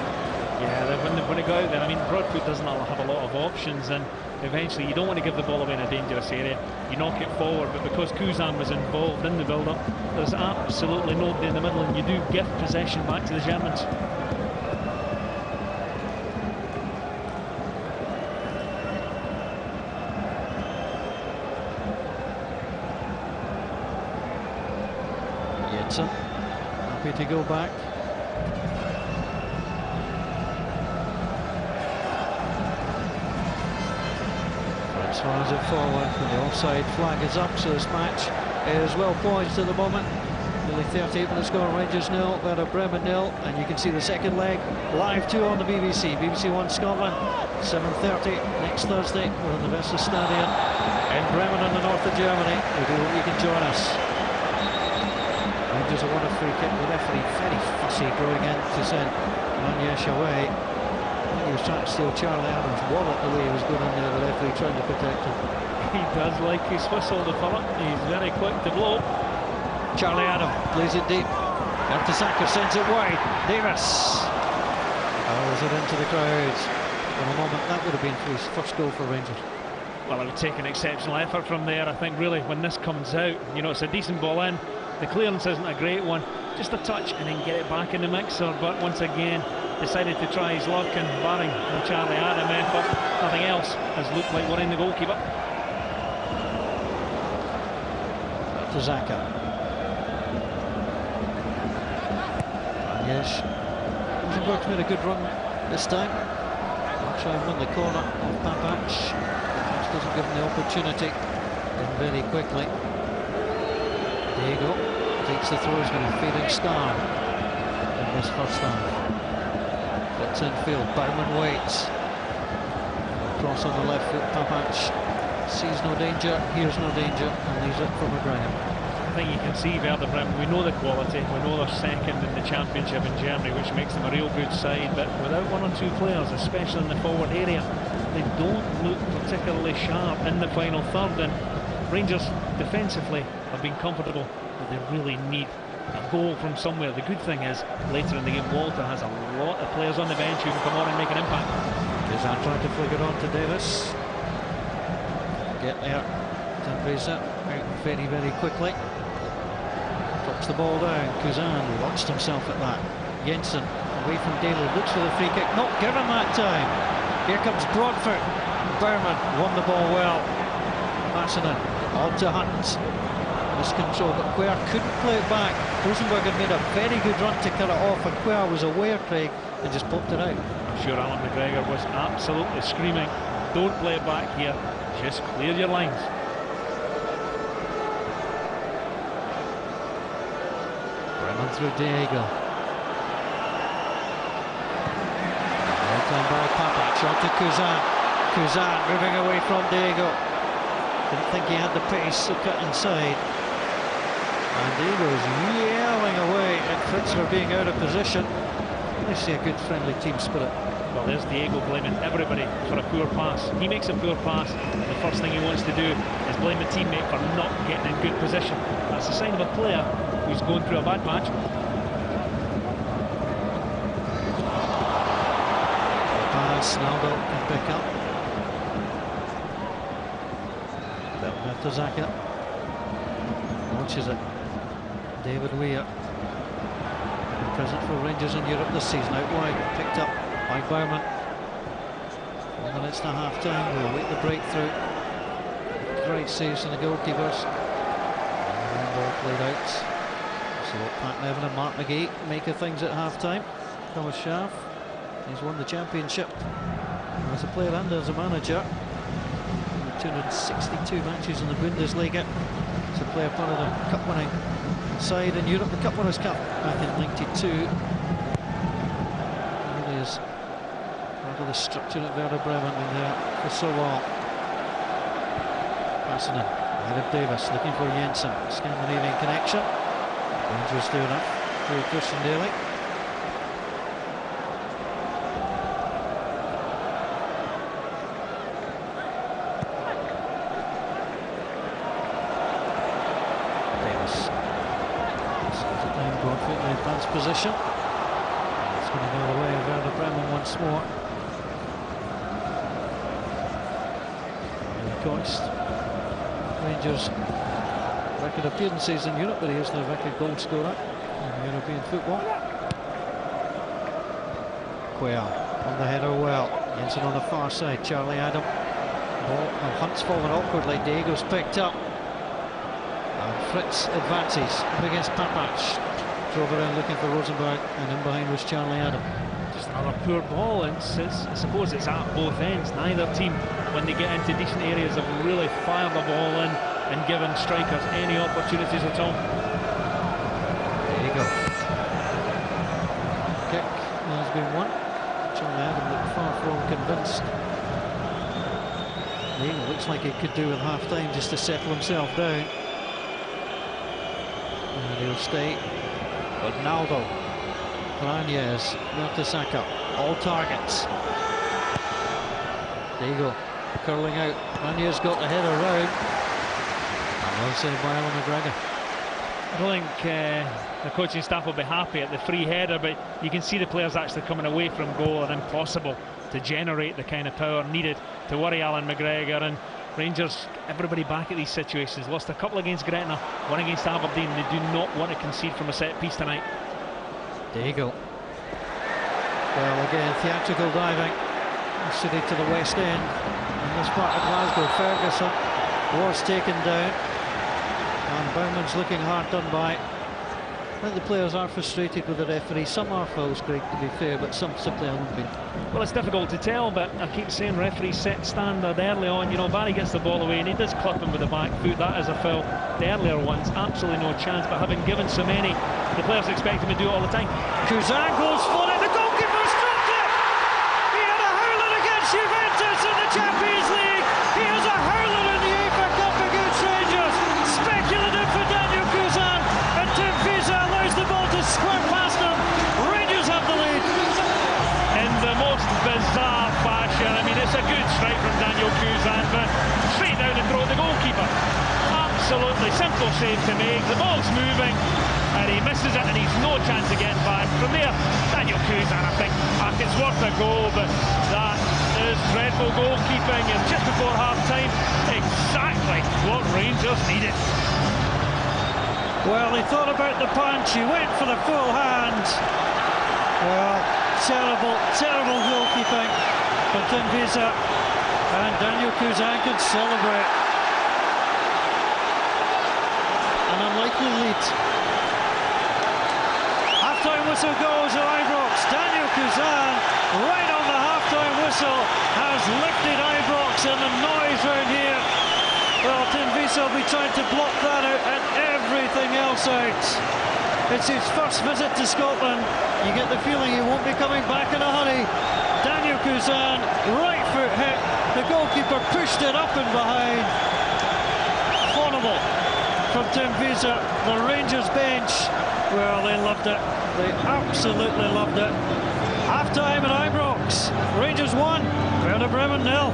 Yeah, when they go out there, I mean, Broadfoot doesn't have a lot of options, and eventually you don't want to give the ball away in a dangerous area. You knock it forward, but because Kuzan was involved in the build-up, there's absolutely nobody in the middle, and you do give possession back to the Germans. Jensen, happy to go back. Fires it forward, and the offside flag is up, so this match is well poised at the moment. Nearly 38 minutes gone, Rangers 0, Werder Bremen 0, and you can see the second leg live too on the BBC. BBC One Scotland, 7:30 next Thursday. We're in the Vesta Stadion in Bremen in the north of Germany. We do hope you can join us. Rangers have won a free kick. The referee very fussy going in to send Manyesh away. He was trying to steal Charlie Adams' wallet the way he was going in there, the referee trying to protect him. He does like his whistle, the fella. He's very quick to blow. Charlie Adam plays it deep. Mertesacker sends it wide. Davis hurls it into the crowd. For a moment, that would have been his first goal for Rangers. Well, it would take an exceptional effort from there. I think really when this comes out, you know, it's a decent ball in. The clearance isn't a great one. Just a touch and then get it back in the mixer. But once again, decided to try his luck, and barring the Charlie Adam effort, nothing else has looked like worrying the goalkeeper. To Zaka. Yes, Rosenberg's made a good run this time. I'll try and win the corner of Papac. Papac doesn't give him the opportunity. In very quickly. Diego. Takes the throw, he's got a fading star in this first half. Flips infield, Baumann waits. Cross on the left foot, Papac sees no danger, hears no danger, and leaves it for McGregor. I think you can see Werder Bremen, we know the quality, we know they're second in the championship in Germany, which makes them a real good side, but without one or two players, especially in the forward area, they don't look particularly sharp in the final third, and Rangers defensively have been comfortable, but they really need a goal from somewhere. The good thing is, later in the game, Walter has a lot of players on the bench who can come on and make an impact. Kuzan trying to flick it on to Davis. Get there, Tambrisa out very, very quickly. Drops the ball down, Kuzan launched himself at that. Jensen away from Daly, looks for the free kick, not given that time. Here comes Broadfoot. Berman won the ball well. Masinen on to Hunt. Miscontrol, but Cuellar couldn't play it back. Rosenberg had made a very good run to cut it off, and Cuellar was aware, Craig, and just popped it out. I'm sure Alan McGregor was absolutely screaming, don't play it back here, just clear your lines. Bremen through Diego. Well done by Papac, shot to Kuzan. Kuzan moving away from Diego. Didn't think he had the pace to cut inside. And Diego's yelling away at Fritz for being out of position. I see a good friendly team spirit. Well, there's Diego blaming everybody for a poor pass. He makes a poor pass, and the first thing he wants to do is blame a teammate for not getting in good position. That's a sign of a player who's going through a bad patch. Pass, Naldo can pick up. Mertesacker launches it. David Weir, present for Rangers in Europe this season, out wide, picked up by Baumann. 4 minutes to half time, we'll wait the breakthrough. Great saves from the goalkeepers. And the ball played out. So what Pat Nevin and Mark McGee make of things at half time. Thomas Schaaf, he's won the championship as a player and as a manager. 262 matches in the Bundesliga. He's a player part of the cup-winning side in Europe, the Cup Winners' Cup back in '92. Really is part of the structure at Werder Bremen, been there for so long. Passing in, ahead of Davis, looking for Jensen. Scandinavian connection. Rangers doing it through Christian Daly. Position. It's going to go the way of Werder Bremen once more. Coist. Rangers record appearances in Europe, but he is the record goal scorer in European football. Cuellar on the header well. Jensen on the far side. Charlie Adam. Ball, Hunt's fallen awkwardly. Diego's picked up. And Fritz advances up against Papac. Drove around looking for Rosenberg, and in behind was Charlie Adam. Just another poor ball, and I suppose it's at both ends. Neither team, when they get into decent areas, have really fired the ball in and given strikers any opportunities at all. There you go. Kick has been won. Charlie Adam looked far from convinced. He looks like he could do with half time just to settle himself down. And he'll stay. But Naldo, Ranjes, Mertesacker, all targets. Diego curling out. Ranjes got the header round. And well saved by Alan McGregor. I don't think the coaching staff will be happy at the free header, but you can see the players actually coming away from goal, and impossible to generate the kind of power needed to worry Alan McGregor. And Rangers, everybody back at these situations. Lost a couple against Gretna, one against Aberdeen. They do not want to concede from a set piece tonight. Diego. Well, again, theatrical diving. City to the west end. In this part of Glasgow, Ferguson was taken down. And Baumann's looking hard done by. I think the players are frustrated with the referee. Some are fouls, Greg, to be fair, but some simply haven't been. Well, it's difficult to tell, but I keep saying referees set standard early on. You know, Barry gets the ball away and he does clip him with the back foot. That is a foul. The earlier ones, absolutely no chance, but having given so many, the players expect him to do it all the time. Kuzan goes for it. The goalkeeper struck it. He had a hurler against Juventus in the Champions League. He has a hurler in the UEFA Cup against Rangers. Speculative for Daniel Kuzan, and Tim Visa allows the ball to squirt past him. Rangers have the lead. In the most bizarre fashion. I mean, it's a good strike from Daniel Kuzan, but straight down and throw the goalkeeper. Absolutely simple save to make. The ball's moving and he misses it, and he's no chance of getting back. From there, Daniel Kuzan, I think, it's worth a goal, but that is dreadful goalkeeping, and just before half-time, exactly what Rangers needed. Well, he thought about the punch, he went for the full hand. Well, terrible goalkeeping from Tim Visa, and Daniel Kuzan can celebrate. An unlikely lead. Half-time whistle goes at Ibrox. Daniel Kuzan, right on the half-time whistle, has lifted Ibrox, and the noise round here. Well, Tim Visa will be trying to block that out and everything else out. It's his first visit to Scotland. You get the feeling he won't be coming back in a hurry. Daniel Kuzan, right foot hit. The goalkeeper pushed it up and behind. Horrible from Tim Visa. The Rangers bench, well, they loved it. They absolutely loved it. Half-time at Ibrox. Rangers 1, Werder Bremen 0.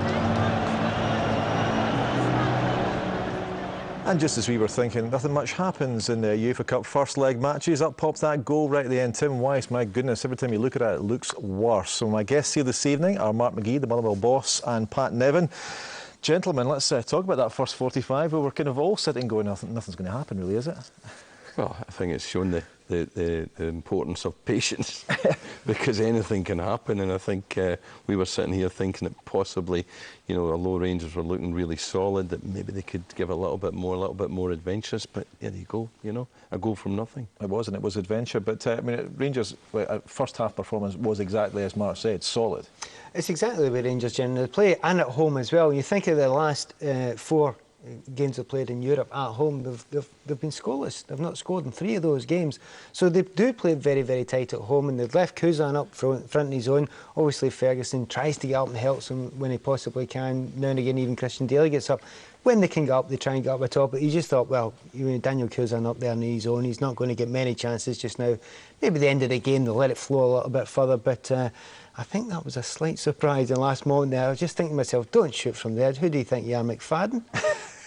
And just as we were thinking, nothing much happens in the UEFA Cup first leg matches. Up pops that goal right at the end. Tim Weiss, my goodness, every time you look at it, it looks worse. So my guests here this evening are Mark McGee, the Motherwell boss, and Pat Nevin. Gentlemen, let's talk about that first 45. We're kind of all sitting going, nothing's going to happen, really, is it? Well, I think it's shown the importance of patience because anything can happen, and I think we were sitting here thinking that possibly, you know, although Rangers were looking really solid, that maybe they could give a little bit more adventurous, but there you go, you know, a goal from nothing. It was, and it was adventure, but I mean, Rangers' first half performance was exactly as Mark said, solid. It's exactly the way Rangers generally play, and at home as well. You think of the last 4 games they've played in Europe at home, they've been scoreless. They've not scored in 3 of those games. So they do play very, very tight at home, and they've left Kuzan up front in his own. Obviously Ferguson tries to get up and helps him when he possibly can. Now and again even Christian Daly gets up. When they can get up, they try and get up the top, but he just thought, well, Daniel Kuzan up there in his own, he's not going to get many chances just now. Maybe the end of the game they'll let it flow a little bit further, but I think that was a slight surprise in the last moment there. I was just thinking to myself, don't shoot from there. Who do you think you are, McFadden?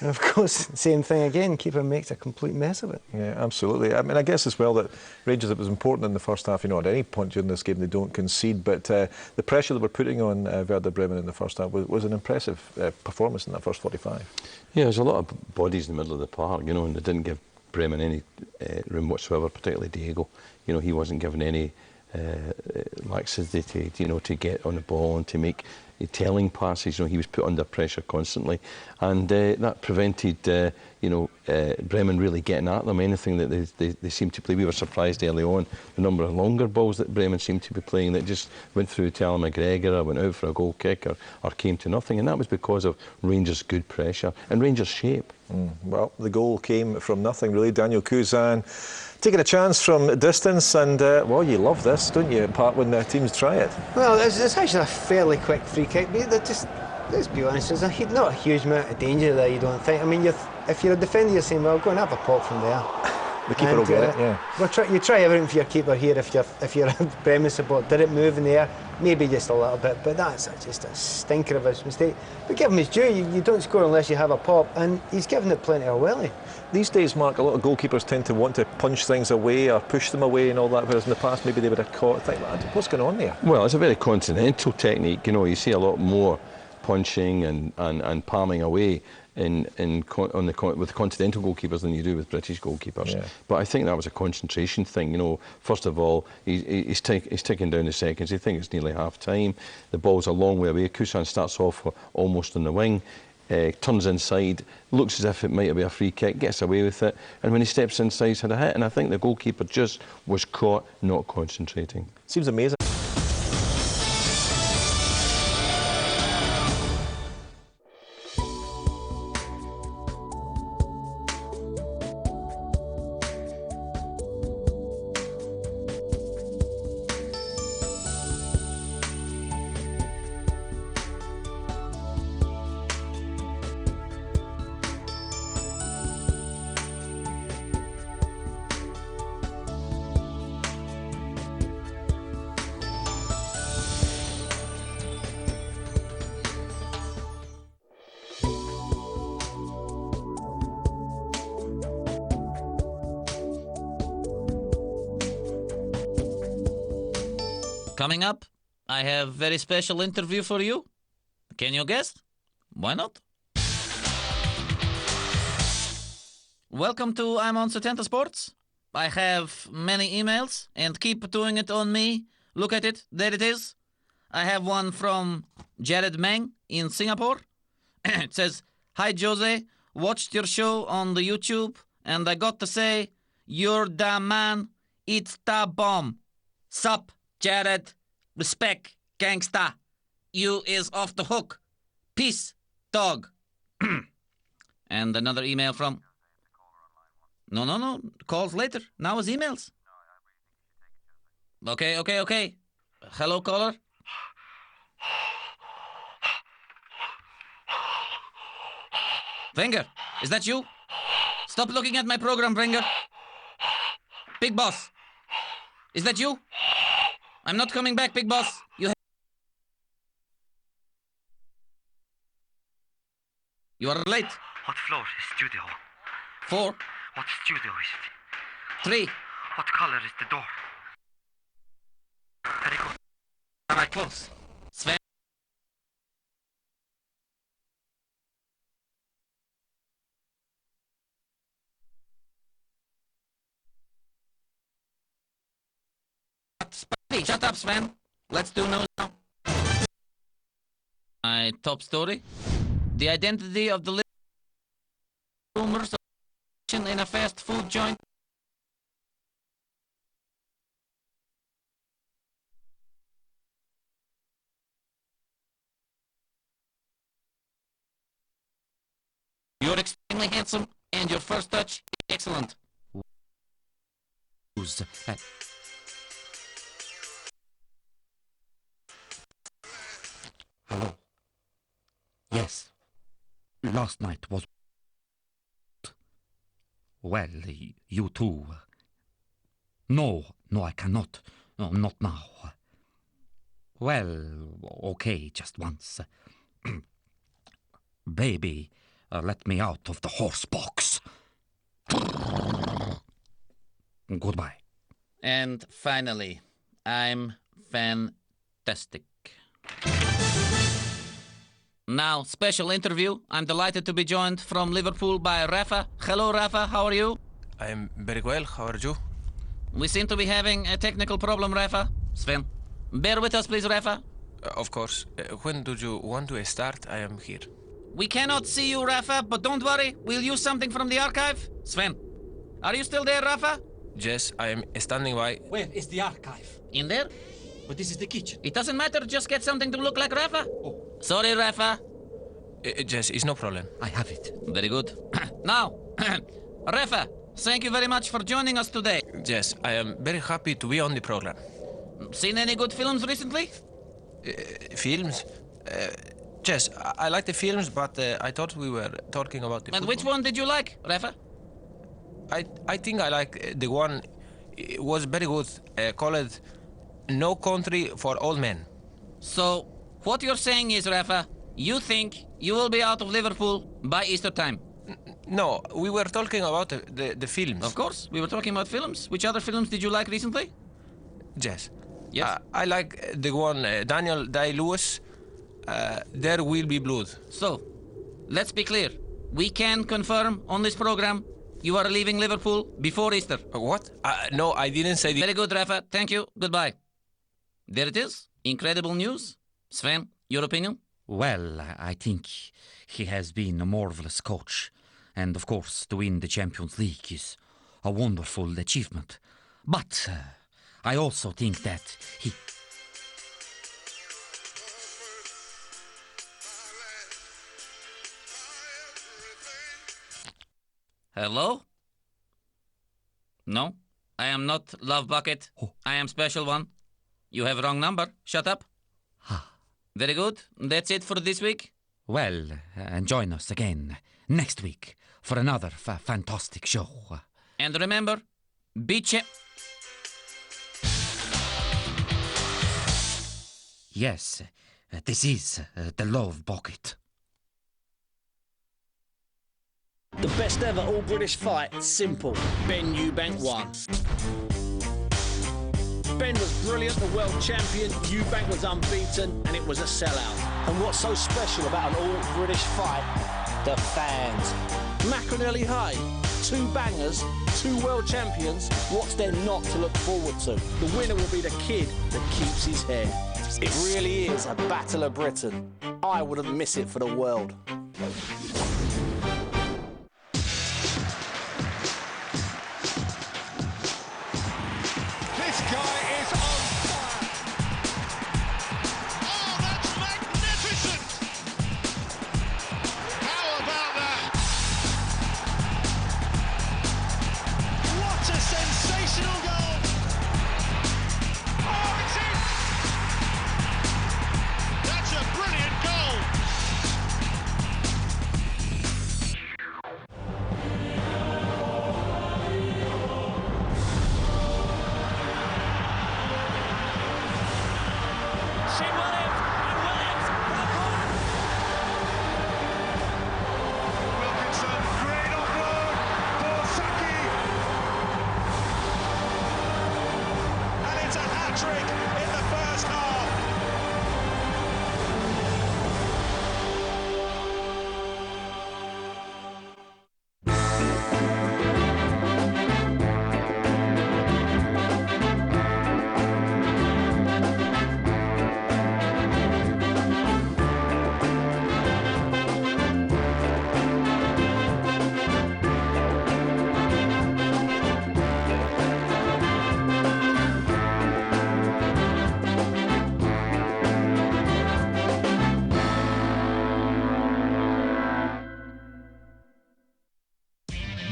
And of course, same thing again, keeper makes a complete mess of it. Yeah, absolutely. I mean, I guess as well that Rangers, it was important in the first half, you know, at any point during this game they don't concede, but the pressure that we're putting on Werder Bremen in the first half was an impressive performance in that first 45. Yeah, there's a lot of bodies in the middle of the park, you know, and they didn't give Bremen any room whatsoever, particularly Diego. You know, he wasn't given any laxity to get on the ball and to make telling passes. You know, he was put under pressure constantly, and that prevented Bremen really getting at them. Anything that they seemed to play, we were surprised early on the number of longer balls that Bremen seemed to be playing that just went through to Alan McGregor or went out for a goal kick or came to nothing, and that was because of Rangers' good pressure and Rangers' shape. Well, the goal came from nothing really. Daniel Kuzan taking a chance from distance, and well, you love this, don't you, Pat, when teams try it? Well, it's actually a fairly quick free kick, but let's be honest, there's not a huge amount of danger there, you don't think? I mean, if you're a defender, you're saying, well, go and have a pop from there. The keeper will get it, yeah. Well, you try everything for your keeper here if you're a Bremen support. Did it move in the air? Maybe just a little bit, but that's just a stinker of a mistake. But give him his due, you don't score unless you have a pop, and he's given it plenty of willy. These days, Mark, a lot of goalkeepers tend to want to punch things away or push them away and all that, whereas in the past maybe they would have caught. What's going on there? Well, it's a very continental technique, you know, you see a lot more punching and palming away with continental goalkeepers than you do with British goalkeepers. Yeah. But I think that was a concentration thing. You know, first of all, he's ticking down the seconds. They think it's nearly half time. The ball's a long way away. Kuzan starts off almost on the wing. turns inside, looks as if it might be a free kick, gets away with it, and when he steps inside, he's had a hit, and I think the goalkeeper just was caught not concentrating. Seems amazing. Coming up, I have a very special interview for you. Can you guess? Why not? Welcome to I'm on Setanta Sports. I have many emails and keep doing it on me. Look at it. There it is. I have one from Jared Meng in Singapore. It says, "Hi Jose, watched your show on the YouTube and I got to say, you're the man. It's the bomb. Sup, Jared. Respect, gangsta. You is off the hook. Peace, dog." And another email from... No. Calls later. Now is emails. Okay. Hello, caller. Wenger, is that you? Stop looking at my program, Wenger. Big boss, is that you? I'm not coming back, big boss. You are late. What floor is studio? 4, What studio is it? 3. What color is the door? Very good. Am I close? Sven. Shut up, Sven. Let's do news now. My top story. The identity of the rumors of in a fast food joint. You're extremely handsome, and your first touch is excellent. Who's that? Hello. Yes. Last night was... Well, you too. No, I cannot. No, not now. Well, okay, just once. Baby, let me out of the horse box. Goodbye. And finally, I'm fantastic. Now, special interview. I'm delighted to be joined from Liverpool by Rafa. Hello, Rafa. How are you? I am very well. How are you? We seem to be having a technical problem, Rafa. Sven, bear with us, please, Rafa. Of course. When do you want to start? I am here. We cannot see you, Rafa, but don't worry. We'll use something from the archive. Sven, are you still there, Rafa? Yes, I am standing by. Where is the archive? In there? But this is the kitchen. It doesn't matter. Just get something to look like Rafa. Oh. Sorry, Rafa. Yes, it's no problem. I have it. Very good. Now, Rafa, thank you very much for joining us today. Yes, I am very happy to be on the program. Seen any good films recently? Films? Yes, I like the films, but I thought we were talking about the And football. which one did you like, Rafa? I think I like the one. It was very good. Called No Country for Old Men. So, what you're saying is, Rafa, you think you will be out of Liverpool by Easter time? No, we were talking about the films. Of course, we were talking about films. Which other films did you like recently? Yes. Yes. I like the one Daniel Day-Lewis. There Will Be Blood. So, let's be clear. We can confirm on this program you are leaving Liverpool before Easter. What? No, I didn't say Very good, Rafa. Thank you. Goodbye. There it is. Incredible news. Sven, your opinion? Well, I think he has been a marvellous coach. And of course, to win the Champions League is a wonderful achievement. But I also think that he... Hello? No, I am not Love Bucket. I am Special One. You have wrong number. Shut up. Very good. That's it for this week. Well, join us again next week for another fantastic show. And remember, be Yes, this is the Love Bucket. The best ever all-British fight, simple. Ben Eubank won. Ben was brilliant, the world champion. Eubank was unbeaten, and it was a sellout. And what's so special about an all-British fight? The fans. Macronelli High, 2 bangers, 2 world champions. What's there not to look forward to? The winner will be the kid that keeps his hair. It really is a battle of Britain. I wouldn't miss it for the world.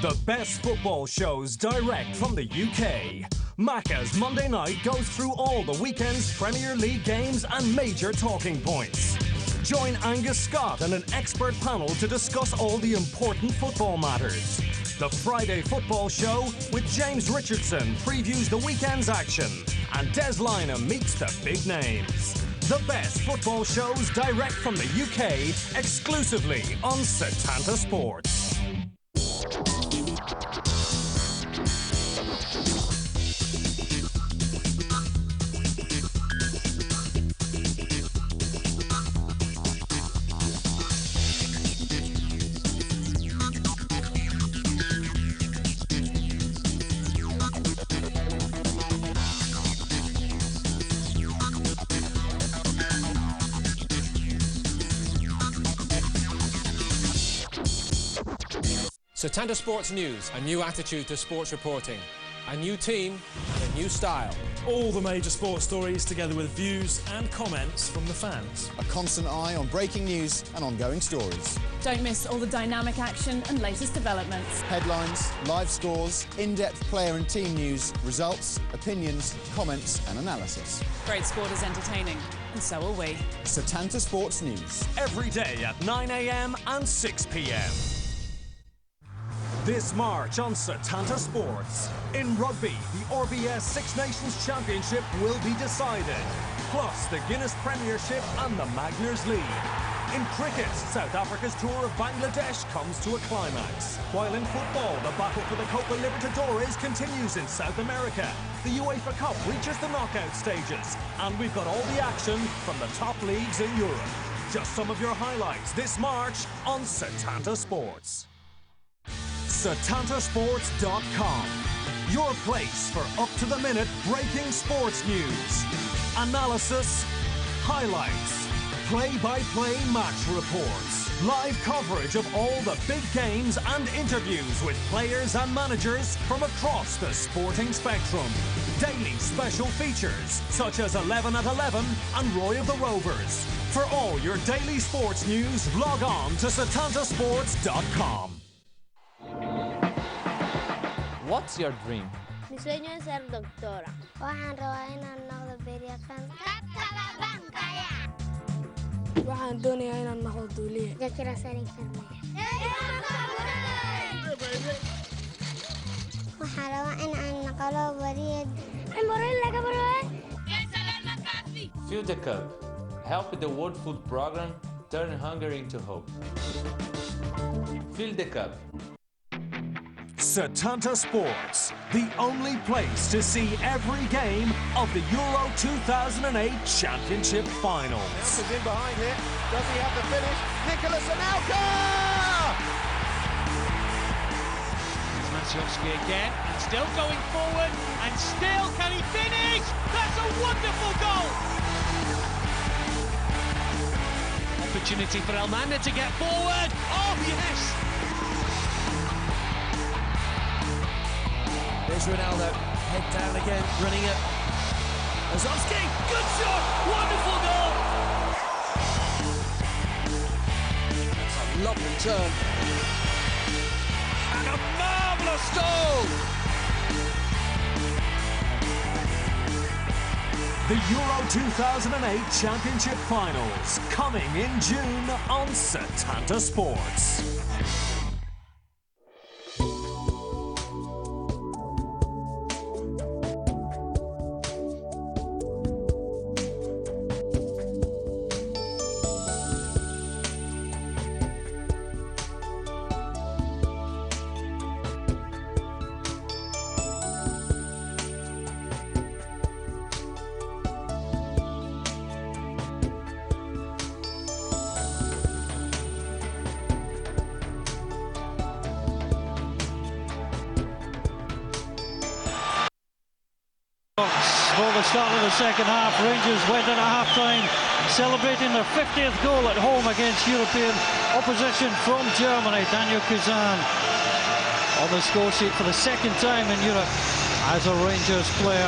The best football shows direct from the UK. Macca's Monday Night goes through all the weekend's Premier League games and major talking points. Join Angus Scott and an expert panel to discuss all the important football matters. The Friday Football Show with James Richardson previews the weekend's action, and Des Lynam meets the big names. The best football shows direct from the UK, exclusively on Setanta Sports. Setanta Sports News, a new attitude to sports reporting. A new team, a new style. All the major sports stories together with views and comments from the fans. A constant eye on breaking news and ongoing stories. Don't miss all the dynamic action and latest developments. Headlines, live scores, in-depth player and team news, results, opinions, comments and analysis. Great sport is entertaining, and so are we. Setanta Sports News. Every day at 9 a.m. and 6 p.m. This March on Setanta Sports. In rugby, the RBS Six Nations Championship will be decided. Plus the Guinness Premiership and the Magners League. In cricket, South Africa's tour of Bangladesh comes to a climax. While in football, the battle for the Copa Libertadores continues in South America. The UEFA Cup reaches the knockout stages. And we've got all the action from the top leagues in Europe. Just some of your highlights this March on Setanta Sports. Setantasports.com. Your place for up-to-the-minute breaking sports news, analysis, highlights, play-by-play match reports, live coverage of all the big games and interviews with players and managers from across the sporting spectrum. Daily special features such as 11 at 11 and Roy of the Rovers. For all your daily sports news, log on to setantasports.com. What's your dream? Mi sueño es ser doctora. Waxaan rabaa inaan noqdo beeryaqaan. Waxaan doonayaa inaan noqdo duuliye. Yo quiero ser enfermera. Waxaan rabaa inaan noqdo wariyad. Fill the cup. Help the World Food Program turn hunger into hope. Fill the cup. Setanta Sports, the only place to see every game of the Euro 2008 Championship Finals. Nelson's in behind here. Does he have the finish? Nicholas Anelka! It's Maciejowski again, and still going forward, and still can he finish? That's a wonderful goal! Opportunity for Elmander to get forward. Oh, yes! There's Ronaldo, head down again, running it. Azovsky, good shot, wonderful goal! That's a lovely turn. And a marvellous goal! The Euro 2008 Championship Finals, coming in June on Setanta Sports. For the start of the second half, Rangers went in at half-time celebrating their 50th goal at home against European opposition from Germany. Daniel Kuzan on the score sheet for the second time in Europe as a Rangers player.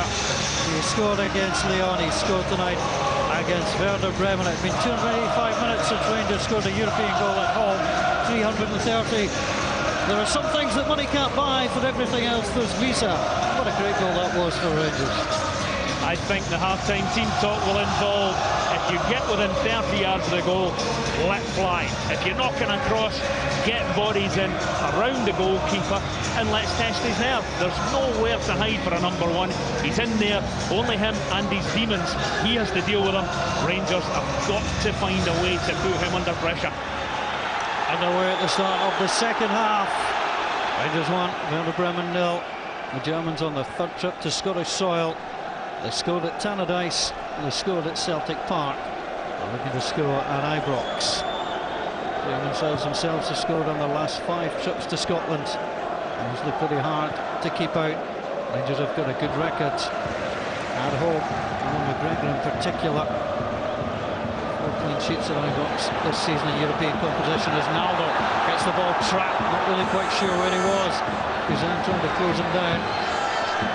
He scored against Lyon, he scored tonight against Werder Bremen. It's been 285 minutes since Rangers scored a European goal at home, 330. There are some things that money can't buy. For everything else, there's Visa. What a great goal that was for Rangers. I think the half-time team talk will involve, if you get within 30 yards of the goal, let fly. If you're knocking across, get bodies in around the goalkeeper and let's test his nerve. There's nowhere to hide for a number one. He's in there, only him and his demons. He has to deal with them. Rangers have got to find a way to put him under pressure. Underway at the start of the second half. Rangers 1, Werder Bremen 0. The Germans on the third trip to Scottish soil. They scored at Tannadice, they scored at Celtic Park. They're looking to score at Ibrox. Bremen sides themselves have scored on their last 5 trips to Scotland. Usually pretty hard to keep out. Rangers have got a good record at home, and McGregor in particular. 4 clean sheets at Ibrox this season in European competition as Naldo gets the ball trapped, not really quite sure where he was. Kuzan trying to close him down.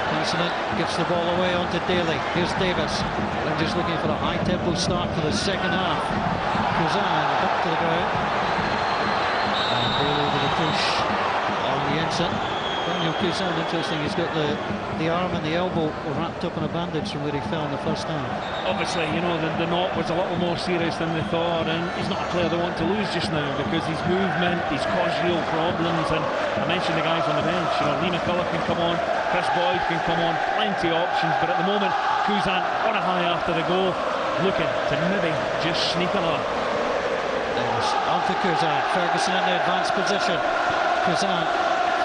Consonant gives the ball away onto Daly. Here's Davis. Rangers looking for a high-tempo start to the second half. Kuzan back to the ground. And Daly with a push on the inside. Daniel Kuzan, interesting, he's got the arm and the elbow wrapped up in a bandage from where he fell in the first half. Obviously, you know, the knock was a little more serious than they thought, and he's not a player they want to lose just now because his movement, he's caused real problems. And I mentioned the guys on the bench, you know, Lee McCullough can come on, Chris Boyd can come on, plenty of options, but at the moment, Kuzan on a high after the goal, looking to maybe just sneak along. On to Kuzan, Ferguson in the advanced position. Kuzan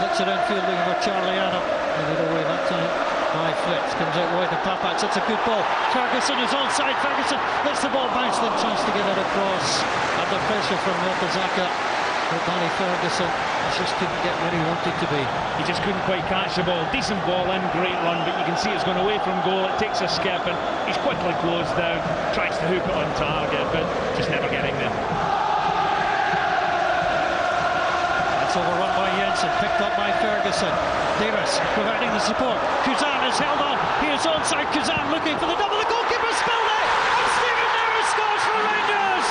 flicks it infield looking for Charlie Adam. Headed away that time by Fritz. Comes out wide to Papac. It's a good ball. Ferguson is onside. Ferguson lets the ball bounce. Then chance to get it across under pressure from Mertesacker. But Danny Ferguson just couldn't get where he wanted to be. He just couldn't quite catch the ball. Decent ball in, great run, but you can see it's gone away from goal. It takes a skip and he's quickly closed down. Tries to to hook it on target, but just never getting there. It's overrun by Jensen, picked up by Ferguson. Davis providing the support. Kuzan is held on. He is onside. Kuzan looking for the double. The goalkeeper spilled it. And Stephen Davis scores for Rangers.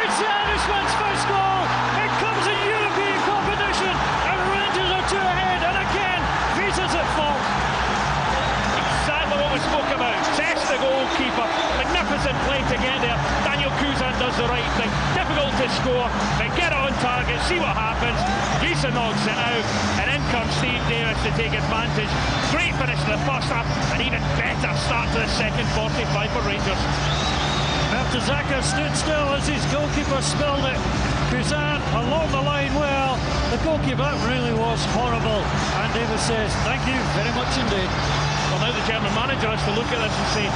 It's the Irishman's first goal. It comes in European competition. And Rangers are 2 ahead. And again, Visa's at fault. Exactly what we spoke about. Test the goalkeeper. Magnificent play to get there. Daniel Kuzan does the right thing. Difficult to score, but get it on target, see what happens. Visa knocks it out, and in comes Steve Davis to take advantage. Great finish to the first half, and even better start to the second 45 for Rangers. Mertesacker stood still as his goalkeeper spilled it. Kuzan along the line well. The goalkeeper, that really was horrible. And Davis says, thank you very much indeed. Well, now the German manager has to look at this and say,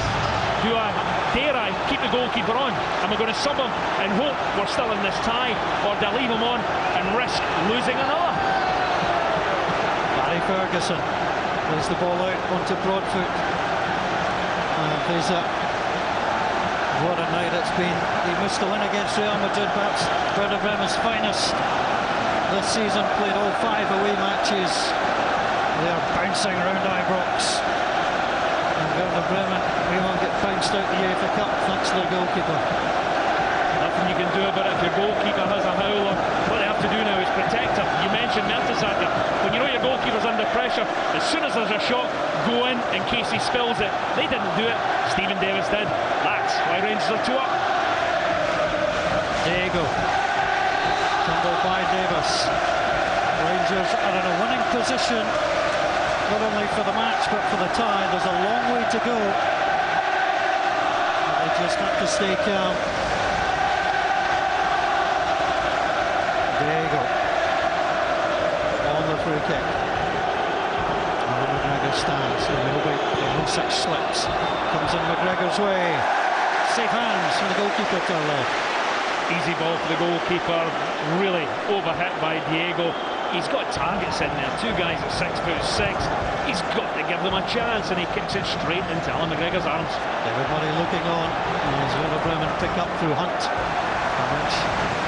dare I keep the goalkeeper on? Am I going to sub him and hope we're still in this tie? Or do I leave him on and risk losing another? Barry Ferguson plays the ball out onto Broadfoot. And Visa, what a night it's been. He missed the win against Real Madrid, perhaps Werder Bremen's finest this season. Played all 5 away matches. They are bouncing around Ibrox. And Werder Bremen, we won't get bounced out the UEFA Cup thanks to their goalkeeper. Nothing you can do about it if your goalkeeper has a howler. What they have to do now is protect him. You mentioned Mertesacker. When you know your goalkeeper's under pressure, as soon as there's a shot, go in case he spills it. They didn't do it. Stephen Davis did. That's why Rangers are 2 up. Diego. Tumbled by Davis. Rangers are in a winning position, not only for the match but for the tie. There's a long way to go. They just have to stay calm. Diego on the free kick. And McGregor stands. No such slips. Comes in McGregor's way. Safe hands from the goalkeeper to our left. Easy ball for the goalkeeper. Really overhit by Diego. He's got targets in there. 2 guys at 6'6". He's got to give them a chance, and he kicks it straight into Alan McGregor's arms. Everybody looking on as Werder Bremen pick up through Hunt. Hunt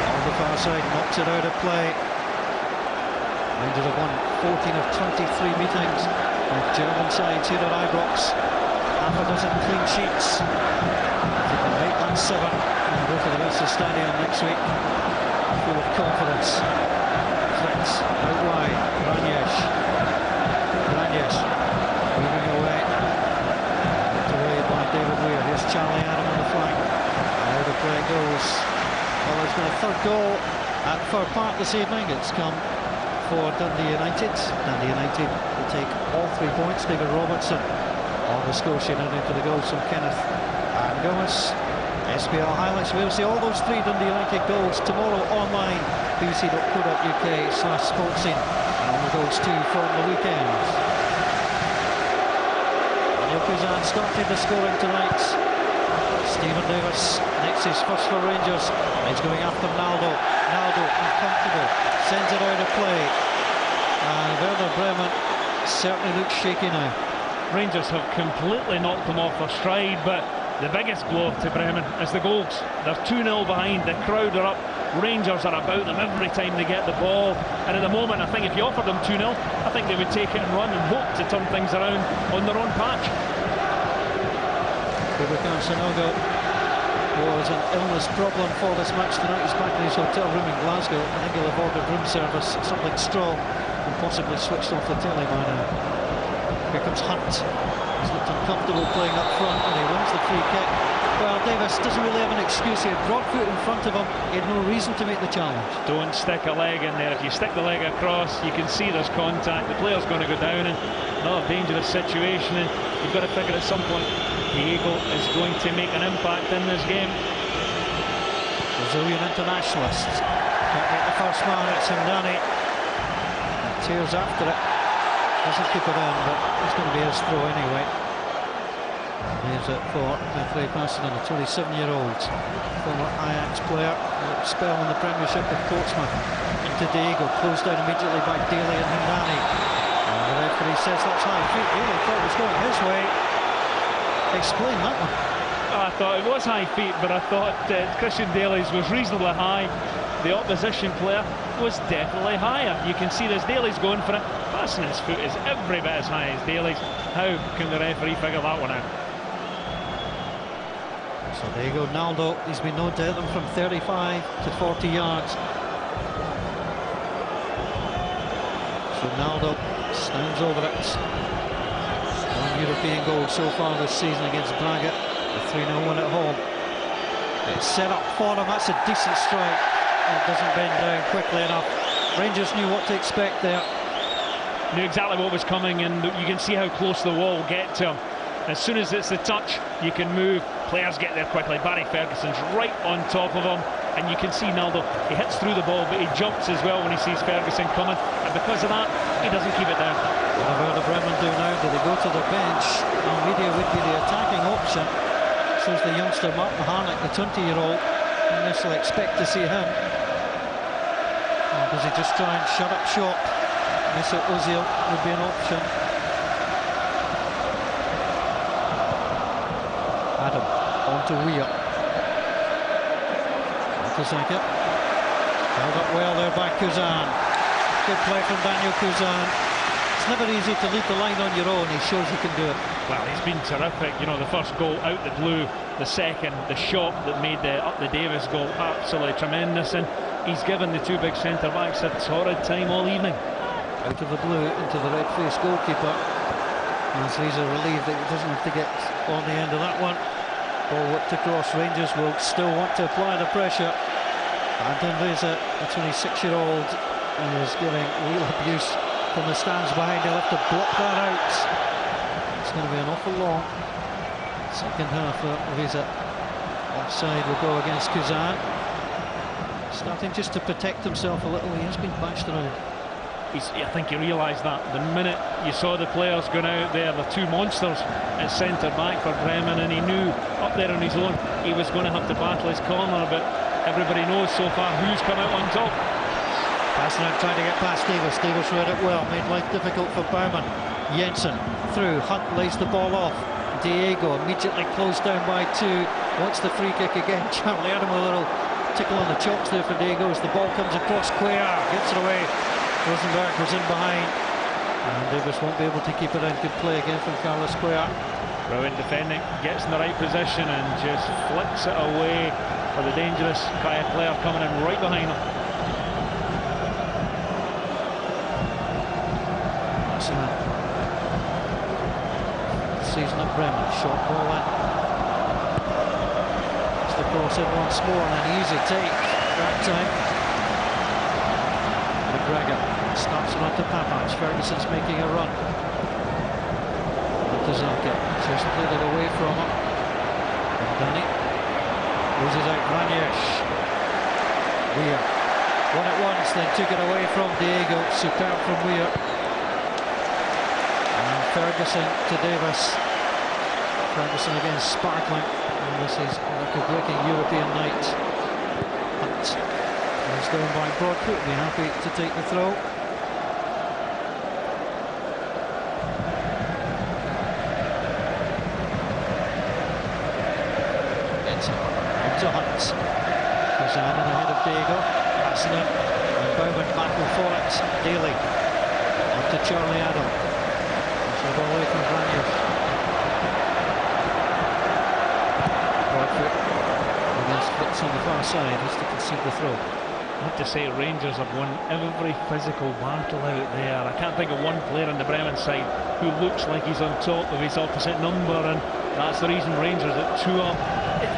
on the far side knocks it out of play. Rangers have won 14 of 23 meetings with German sides here at Ibrox. Half a dozen clean sheets. If they can make that 7 and go for the rest of the stadium next week, full of confidence. Fritz out wide. Ranjes moving away. Put away by David Weir. Here's Charlie Adam on the flank. Now the play goes. Well, there's been a 3rd goal at Fir Park this evening. It's come for Dundee United. Dundee United will take all 3 points. David Robertson on the score sheet and into the goals from Kenneth and Gomez. SPL highlights. We'll see all those 3 Dundee United goals tomorrow online. bbc.co.uk/sportscene, and all the goals too from the weekend. Daniel Kuzan started the scoring tonight. Stephen Davis makes his first for Rangers. He's going after Naldo. Naldo uncomfortable, sends it out of play, and Werder Bremen certainly looks shaky now. Rangers have completely knocked them off their stride, but the biggest blow to Bremen is the goals. They're 2-0 behind, the crowd are up. Rangers are about them every time they get the ball, and at the moment I think if you offered them 2-0, I think they would take it and run and hope to turn things around on their own patch. Bubukan Sanogo was an illness problem for this match tonight. He's back in his hotel room in Glasgow. I think he'll have ordered room service, something strong, and possibly switched off the telly by now. Here comes Hunt. He's looked uncomfortable playing up front, and he wins the free kick. Well, Davis doesn't really have an excuse here. Broadfoot in front of him, he had no reason to make the challenge. Don't stick a leg in there. If you stick the leg across, you can see there's contact. The player's going to go down in another dangerous situation, and you've got to figure at some point Diego is going to make an impact in this game. Brazilian internationalist. Can't make the first man, it's Himdani. Tears after it. Doesn't keep it in, but it's going to be his throw anyway. Here's it for Jeffrey Passon, a 27-year-old former Ajax player. Spell in the Premiership with Portsmouth. Into Diego, closed down immediately by Daly and Himdani. And the referee says that's high. Really thought it was going his way. Explain that one. I I thought it was high feet, but I thought Christian Daly's was reasonably high. The opposition player was definitely higher. You can see there's Daly's going for it. Passing his foot is every bit as high as Daly's. How can the referee figure that one out? So there you go, Naldo. He's been known to hit them from 35 to 40 yards. So Naldo stands over it. One European goal so far this season against Braga. A 3-0 win at home. It's set up for him. That's a decent strike. It doesn't bend down quickly enough. Rangers knew what to expect there. Knew exactly what was coming, and you can see how close the wall get to him. As soon as it's the touch, you can move. Players get there quickly. Barry Ferguson's right on top of him, and you can see Naldo. He hits through the ball, but he jumps as well when he sees Ferguson coming, and because of that, he doesn't keep it down. What will the Bremen do now? Do they go to the bench? Almeida would be the attacking option. Says the youngster Martin Harnick, the 20-year-old. And this will expect to see him. Or does he just try and shut up shop? Mesut Ozil would be an option. Adam onto Weir. Mertesacker. Held up well there by Kuzan. Good play from Daniel Kuzan. It's never easy to lead the line on your own. He shows he can do it. Well, he's been terrific. You know, the first goal out the blue, the second, the shot that made up the Davis goal, absolutely tremendous. And he's given the two big centre-backs a torrid time all evening. Out of the blue into the red-faced goalkeeper. As he's relieved that he doesn't have to get on the end of that one. Ball whipped across. Rangers will still want to apply the pressure. Anton Reza, the 26-year-old, is giving real abuse from the stands behind. He'll have to block that out. It's going to be an awful long second half for Reza. Offside will go against Kuzan. Starting just to protect himself a little. He has been bashed around. I think he realised that the minute you saw the players going out there, the two monsters at centre-back for Bremen, and he knew up there on his own he was going to have to battle his corner, but everybody knows so far who's come out on top. Passing out, trying to get past Davis. Davis read it well, made life difficult for Baumann. Jensen through, Hunt lays the ball off. Diego immediately closed down by two. Wants the free kick again. Charlie Adam with a little tickle on the chops there for Diego as the ball comes across. Cuellar gets it away. Rosenberg was in behind, and Davis won't be able to keep it in. Good play again from Carlos Cuellar. Brilliant defending, gets in the right position and just flicks it away for the dangerous Kaya player coming in right behind him. Season at Bremen, short ball in. It's the cross in once more, and an easy take that time. Braga snaps it onto Papac. Ferguson's making a run. Mertesacker just played it away from him. And Danny loses out Vanish. Weir won it once, then took it away from Diego. Superb from Weir. And Ferguson to Davis. Ferguson again sparkling. And this is record-breaking European night. Hunt. He's going by Broadfoot, be happy to take the throw. Jensen into Hunt. Kuzan in ahead of Diego. Passing it. And Baumann battle for it. Daly. On to Charlie Adam. It's the ball away from Vanier. Broadfoot against Fritz on the far side. Has to concede the throw. I have to say Rangers have won every physical battle out there. I can't think of one player on the Bremen side who looks like he's on top of his opposite number, and that's the reason Rangers at 2 up.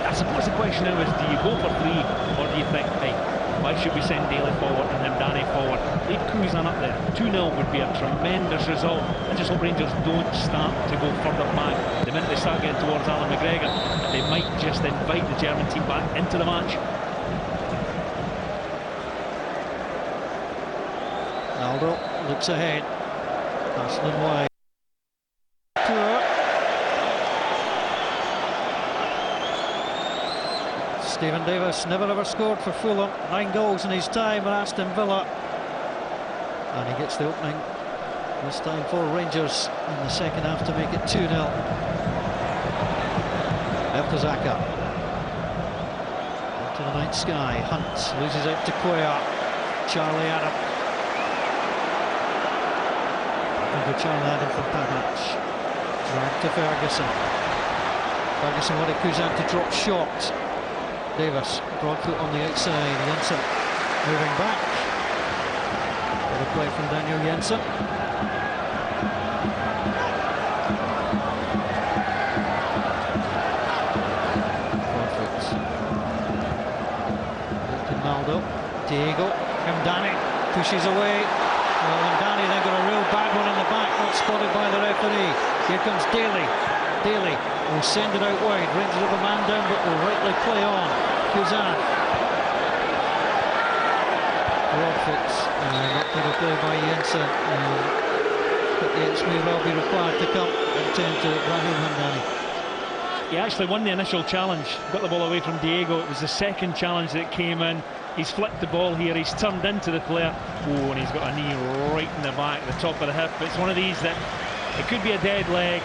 I suppose the question now is, do you go for 3, or do you think, hey, why should we send Daly forward and then Danny forward? Leave Kuzan up there. 2-0 would be a tremendous result. I just hope Rangers don't start to go further back. The minute they start getting towards Alan McGregor, they might just invite the German team back into the match. Naldo looks ahead. Passing in wide. Stephen Davis never ever scored for Fulham. 9 goals in his time at Aston Villa. And he gets the opening this time for Rangers in the second half to make it 2-0. Mertesacker. To the night sky. Hunt loses out to Cuellar. Charlie Adam. Over Charlie Adam from Papac. Dragged to Ferguson. Ferguson wanted Kuzan to drop short. Davis, broad foot on the outside. Jensen moving back. Good play from Daniel Jensen. Diego, Hamdani pushes away. Well, Hamdani then got a real bad one in the back, not spotted by the referee. Here comes Daly. Daly will send it out wide. Rangers have a man down, but will rightly play on. Kuzan. Broadfoot. Not going to play by Jensen. But it may well be required to come and turn to Rahul Hamdani. He actually won the initial challenge, got the ball away from Diego. It was the second challenge that came in. He's flicked the ball here, he's turned into the player. Oh, and he's got a knee right in the back, the top of the hip. It's one of these that it could be a dead leg,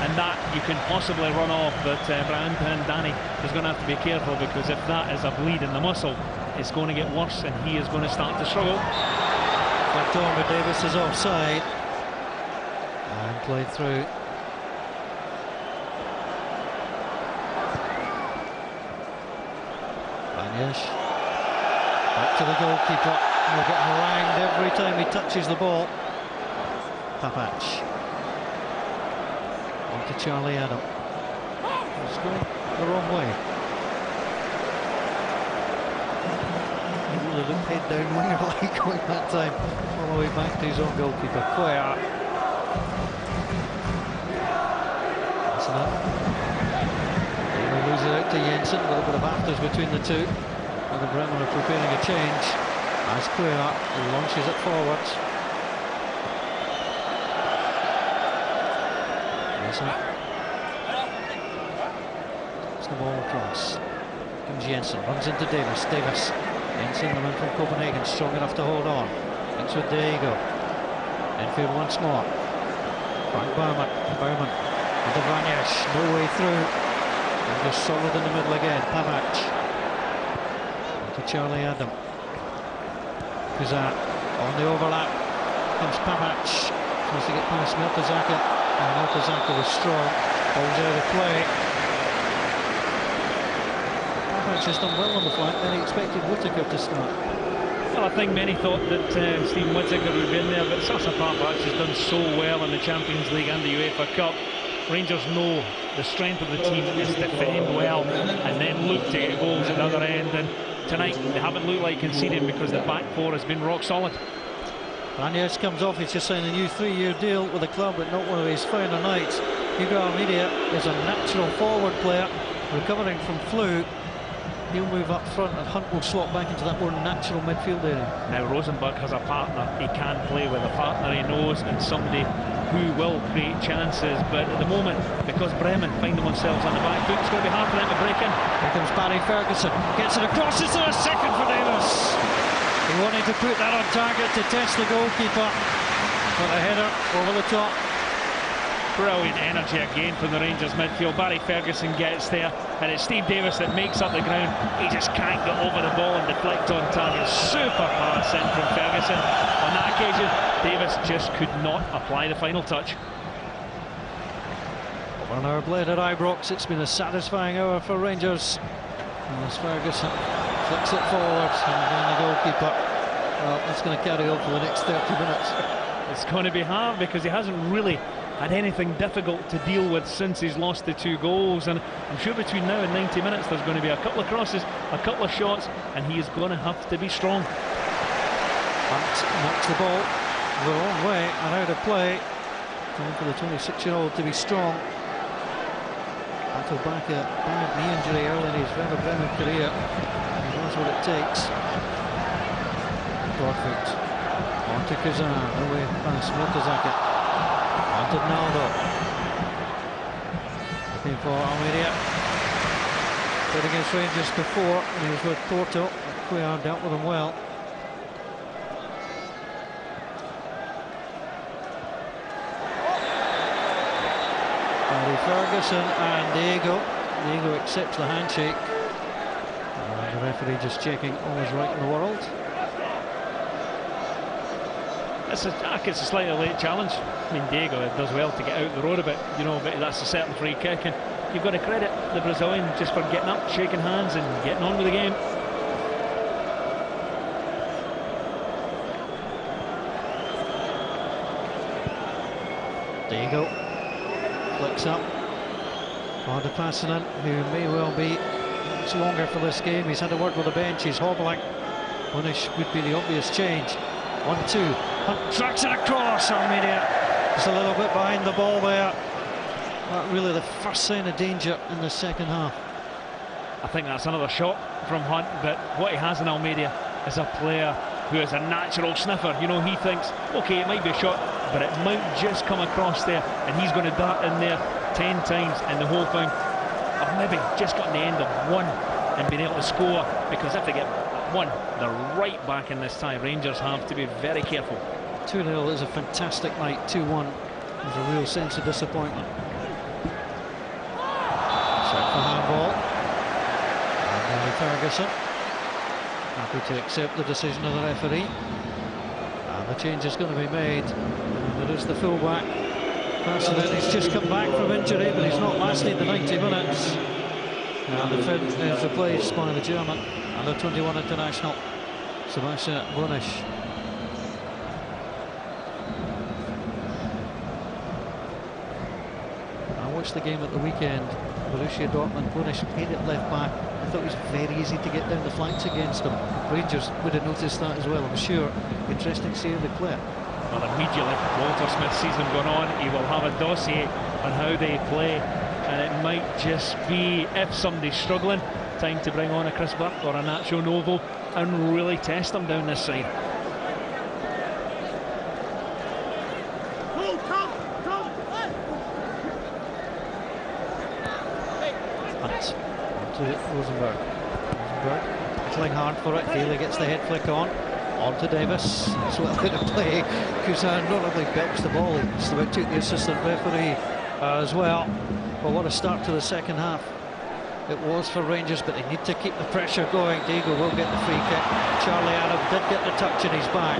and that you can possibly run off, but Brian Danny is going to have to be careful, because if that is a bleed in the muscle, it's going to get worse, and he is going to start to struggle. Flicked on, but Davis is offside. And played through. Banish. Back to the goalkeeper. He'll get harangued every time he touches the ball. Papac. On to Charlie Adam. He's going the wrong way. He really looked head down winger like going that time. All the way back to his own goalkeeper. Cuellar. That's enough. He'll lose it out to Jensen. A little bit of afters between the two. And the Bremen are preparing a change as Cuellar launches it forwards. It's the ball across. Comes Jensen, runs into Davis. Davis. Jensen, the man from Copenhagen, strong enough to hold on. Thinks with Diego. Infield once more. Frank Baumann. Baumann into Vanyash. No way through. And just solid in the middle again. Papac. Charlie Adam. Kuzan on the overlap. Comes Papac. Tries to get past Mertesacker. And Mertesacker was strong. Ball's out of play. Papac has done well on the flank. Then he expected Whittaker to start. Well, I think many thought that Stephen Whittaker would be in there, but Sasa Papac has done so well in the Champions League and the UEFA Cup. Rangers know the strength of the team is defend well and then look to get goals at the other end. And tonight they haven't looked like conceding because the back four has been rock solid. Raniers comes off, he's just signed a new 3-year deal with the club, but not one of his finer nights. Hugo Almeida is a natural forward player, recovering from flu. He'll move up front and Hunt will slot back into that more natural midfield area. Now Rosenberg has a partner, he can play with a partner he knows and somebody who will create chances, but at the moment, because Bremen find themselves on the back foot, it's going to be hard for them to break in. Here comes Barry Ferguson, gets it across, it's a second for Davis. He wanted to put that on target to test the goalkeeper, but a header over the top. Brilliant energy again from the Rangers midfield. Barry Ferguson gets there, and it's Steve Davis that makes up the ground. He just can't get over the ball and deflect on target. Super pass in from Ferguson. On that occasion, Davis just could not apply the final touch. Over an hour played at Ibrox. It's been a satisfying hour for Rangers. As Ferguson flicks it forward, and then the goalkeeper. Well, that's going to carry on for the next 30 minutes. It's going to be hard because he hasn't really had anything difficult to deal with since he's lost the 2 goals, and I'm sure between now and 90 minutes there's going to be a couple of crosses, a couple of shots, and he is going to have to be strong. Hunt knocks the ball the wrong way and out of play. Time for the 26-year-old to be strong. Battled back a bad knee injury early in his Werder Bremen career. He knows what it takes. Broadfoot on to Kuzan, away past Mertesacker. On to Naldo. Looking for Almeida. Played against Rangers before when he was with Porto. Cuellar dealt with him well. Barry Ferguson and Diego. Diego accepts the handshake. And the referee just checking all is right in the world. It's a slightly late challenge. I mean, Diego does well to get out the road a bit, you know, but that's a certain free kick, and you've got to credit the Brazilian just for getting up, shaking hands and getting on with the game. Diego flicks up. On to Passanen, who may well be much longer for this game. He's had a word with the bench, he's hobbling. Punish would be the obvious change. 1-2. Hunt tracks it across. Armenia just a little bit behind the ball there. Not really the first sign of danger in the second half. I think that's another shot from Hunt, but what he has in Almeida is a player who is a natural sniffer. You know, he thinks, okay, it might be a shot, but it might just come across there, and he's going to dart in there 10 times, and the whole thing, or maybe just gotten the end of one and been able to score, because if they get one, they're right back in this tie. Rangers have to be very careful. 2-0 is a fantastic night. 2-1 is a real sense of disappointment. Set for handball. And Ferguson happy to accept the decision of the referee. And the change is going to be made. And there is the fullback. Passanen, he's just come back from injury, but he's not lasted the 90 minutes. And the Fed is replaced by the German under 21 international Sebastian Bonisch. I watched the game at the weekend. Borussia Dortmund, Bonisch played it left back. I thought it was very easy to get down the flanks against them. Rangers would have noticed that as well, I'm sure. Interesting to see how they play it. Well, immediately Walter Smith's season gone on, he will have a dossier on how they play, and it might just be, if somebody's struggling, time to bring on a Chris Burke or a Nacho Novo and really test them down this side. Hunt to Rosenberg. Rosenberg battling hard for it. Daly gets the head flick on. On to Davis. It's well out of play. Kuzan not only belts the ball, he just about took the assistant referee as well. But what a start to the second half it was for Rangers, but they need to keep the pressure going. Diego will get the free kick. Charlie Adam did get the touch in his back.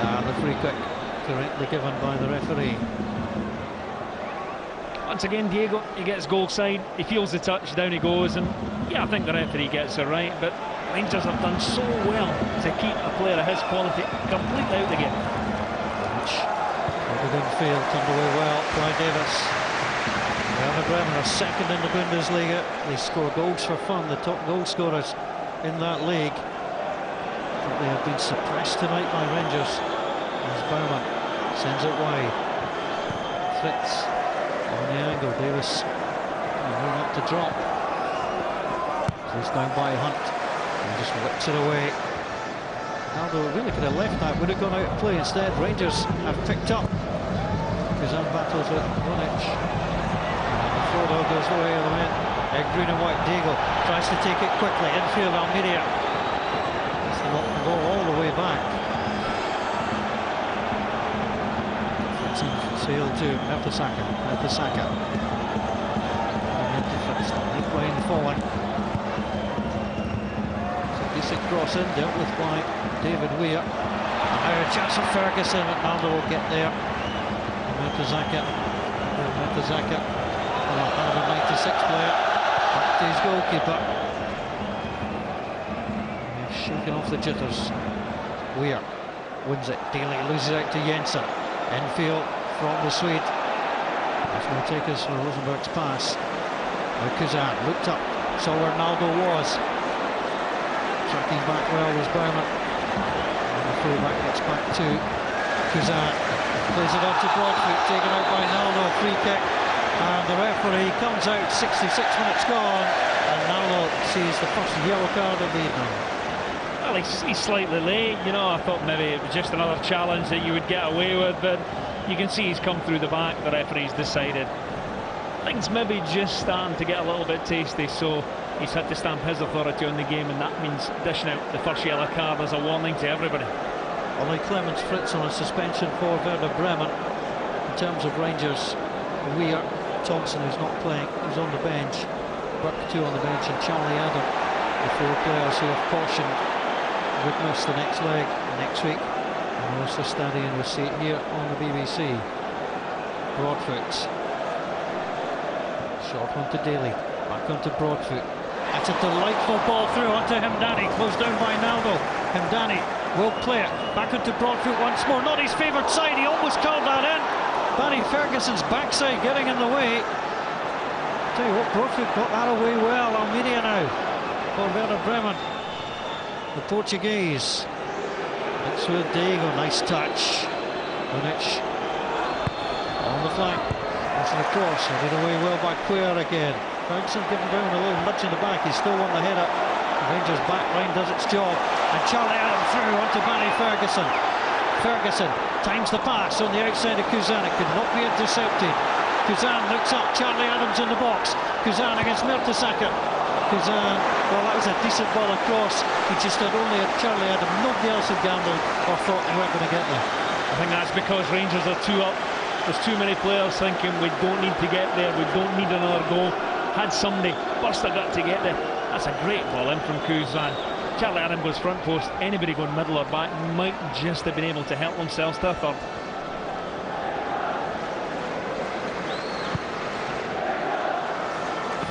And the free kick correctly given by the referee. Once again, Diego, he gets goal side, he feels the touch, down he goes, and yeah, I think the referee gets it right, but Rangers have done so well to keep a player of his quality completely out the game. Within field, turned away well by Davis. Werder Bremen are second in the Bundesliga. They score goals for fun, the top goal scorers in that league. But they have been suppressed tonight by Rangers. As Baumann sends it wide. Fritz on the angle. Davis moving up to drop. Goes down by Hunt and just whips it away. Aldo really could have left that, would have gone out of play. Instead, Rangers have picked up. Kuzan battles with Bonic. Frodo goes the way of the men. Green and white. Diego tries to take it quickly. Infield Almeida. It's the ball all the way back. Sailed to Mertesacker. Mertesacker. Link line forward. It's a decent cross in, dealt with by David Weir. And now a chance for Ferguson. Ronaldo will get there. Mertesacker. Mertesacker. 196 player. Back to his goalkeeper. He's shaking off the jitters. Weir wins it. Daly loses out to Jensen. Infield from the Swede. There's no takers for Rosenberg's pass. Now Kuzan looked up, saw where Ronaldo was. Tracking back well was Baumann. And the fullback gets back to Kuzan. Plays it on to Broadfoot, taken out by Ronaldo, free kick. And the referee comes out, 66 minutes gone. And Ronaldo sees the first yellow card of the evening. Well, he's slightly late, you know. I thought maybe it was just another challenge that you would get away with, but you can see he's come through the back. The referee's decided things maybe just starting to get a little bit tasty, so he's had to stamp his authority on the game, and that means dishing out the first yellow card as a warning to everybody. Ollie Clemens Fritz on a suspension for Werder Bremen. In terms of Rangers, Weir, Thompson, who's not playing, he's on the bench. Burke too on the bench, and Charlie Adam, the 4 players who have cautioned witness the next leg next week. And we're also studying, we'll see it here on the BBC. Broadfoot. Short one to Daly. Back onto Broadfoot. That's a delightful ball through onto Hemdani. Closed down by Naldo. Hemdani will play it. Back onto Broadfoot once more. Not his favoured side. He almost curled that in. Barry Ferguson's backside getting in the way. Tell you what, Broadfoot got that away well. Almeida now for Werder Bremen. The Portuguese. It's with Diego. Nice touch. Bonic on the flank. Into the cross. Headed away well by Queer again. Ferguson giving Brown a little nudge in the back. He's still on the header. The Rangers back line does its job. And Charlie Adam through onto Barry Ferguson. Ferguson times the pass on the outside of Kuzan. It could not be intercepted. Kuzan looks up. Charlie Adams in the box. Kuzan against Mertesacker. Kuzan, well, that was a decent ball across. He just had only a Charlie Adam. Nobody else had gambled or thought they weren't going to get there. I think that's because Rangers are 2 up. There's too many players thinking we don't need to get there, we don't need another goal. Had somebody bust their gut to get there. That's a great ball in from Kuzan. Charlie Adam goes front post. Anybody going middle or back might just have been able to help themselves to a third.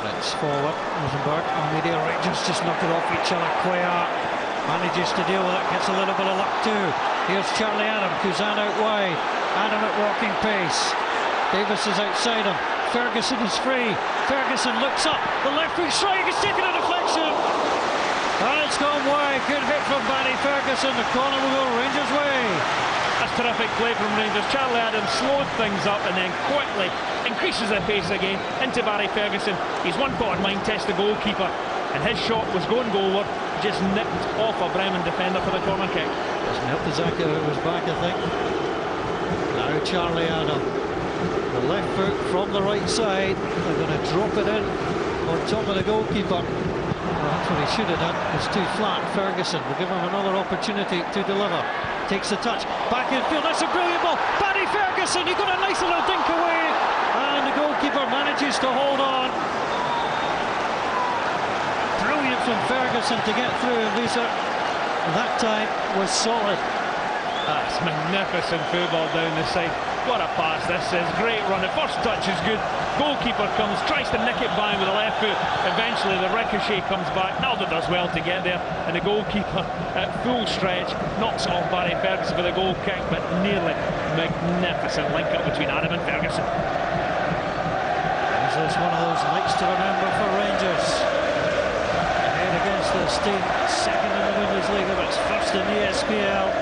Flips forward. Rosenberg. Almeida. Rangers just knock it off each other. Cuellar manages to deal with it. Gets a little bit of luck too. Here's Charlie Adam. Kuzan out wide. Adam at walking pace. Davis is outside him. Ferguson is free. Ferguson looks up. The left foot strike is taken a deflection. And it's gone wide. Good hit from Barry Ferguson. The corner will go Rangers' way. That's terrific play from Rangers. Charlie Adams slowed things up and then quickly increases the pace again into Barry Ferguson. He's one pot in mind, test the goalkeeper, and his shot was going goalward, just nipped off a Bremen defender for the corner kick. It's Mertesacker who was back, I think. Now Charlie Adam. The left foot from the right side. They're going to drop it in on top of the goalkeeper. Well, that's what he should have done. It's too flat. Ferguson will give him another opportunity to deliver. Takes the touch. Back in field. That's a brilliant ball. Barry Ferguson. He got a nice little dink away. And the goalkeeper manages to hold on. Brilliant from Ferguson to get through. And Lisa, that time, was solid. That's magnificent football down the side. What a pass this is. Great run. The first touch is good. Goalkeeper comes, tries to nick it by with the left foot. Eventually the ricochet comes back. Naldo does well to get there. And the goalkeeper at full stretch knocks off Barry Ferguson for the goal kick, but nearly magnificent link up between Adam and Ferguson. Is this one of those nights to remember for Rangers? Ahead against this team, second in the Bundesliga, but it's first in the SPL.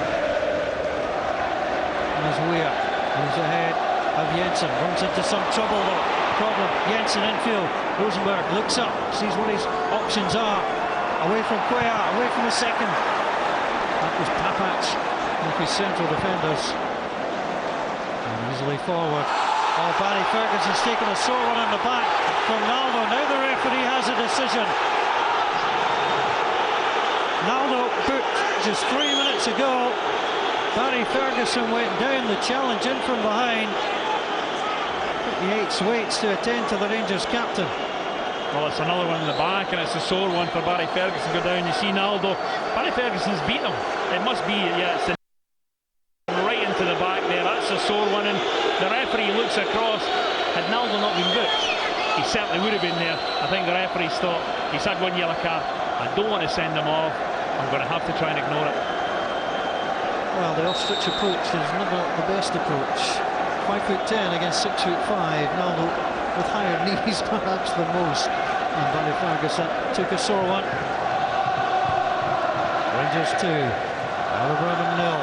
As Weir moves ahead of Jensen, runs into some trouble though. Problem, Jensen infield. Rosenberg looks up, sees what his options are. Away from Cuellar, away from the second. That was Papac, one of his central defenders. And easily forward. Oh, Barry Ferguson's taken a sore one on the back from Naldo. Now the referee has a decision. Naldo booked just 3 minutes ago. Barry Ferguson went down, the challenge in from behind. Yates waits to attend to the Rangers captain. Well, it's another one in the back, and it's a sore one for Barry Ferguson. Go down, you see Naldo. Barry Ferguson's beaten him. It must be, yeah, it's right into the back there. That's a sore one, and the referee looks across. Had Naldo not been booked, he certainly would have been there. I think the referee's thought, he's had one yellow card. I don't want to send him off. I'm going to have to try and ignore it. Well, the ostrich approach is never the best approach. 5'10" against 6'5". Naldo with higher knees perhaps than most. And Barry Ferguson took a sore one. Rangers 2, Werder Bremen 0.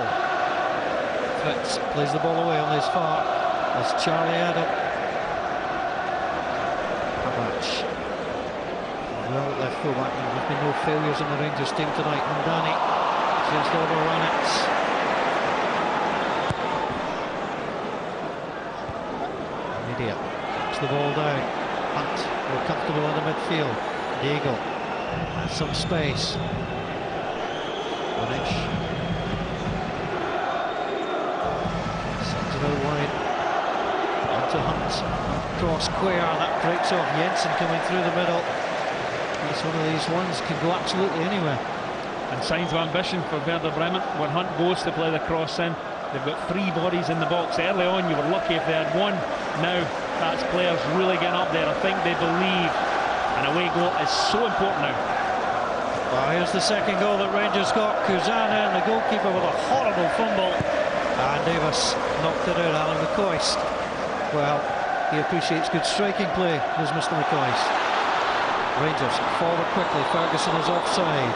Fritz plays the ball away on his far. That's Charlie Adam. Papac. Well, left fullback. There's been no failures in the Rangers team tonight. And Danny seems to overrun it. Puts the ball down. Hunt, more comfortable in the midfield. Diego has some space. Bonic sends it out wide. Onto Hunt. Cross Cuellar, that breaks off. Jensen coming through the middle. It's one of these ones can go absolutely anywhere. And signs of ambition for Werder Bremen. When Hunt goes to play the cross in, they've got 3 bodies in the box. Early on you were lucky if they had 1. Now that's players really getting up there. I think they believe an away goal is so important now. Well, here's the second goal that Rangers got. Kuzana and the goalkeeper with a horrible fumble. And Davis knocked it out, Alan McCoist. Well, he appreciates good striking play, does Mr. McCoist. Rangers forward quickly. Ferguson is offside.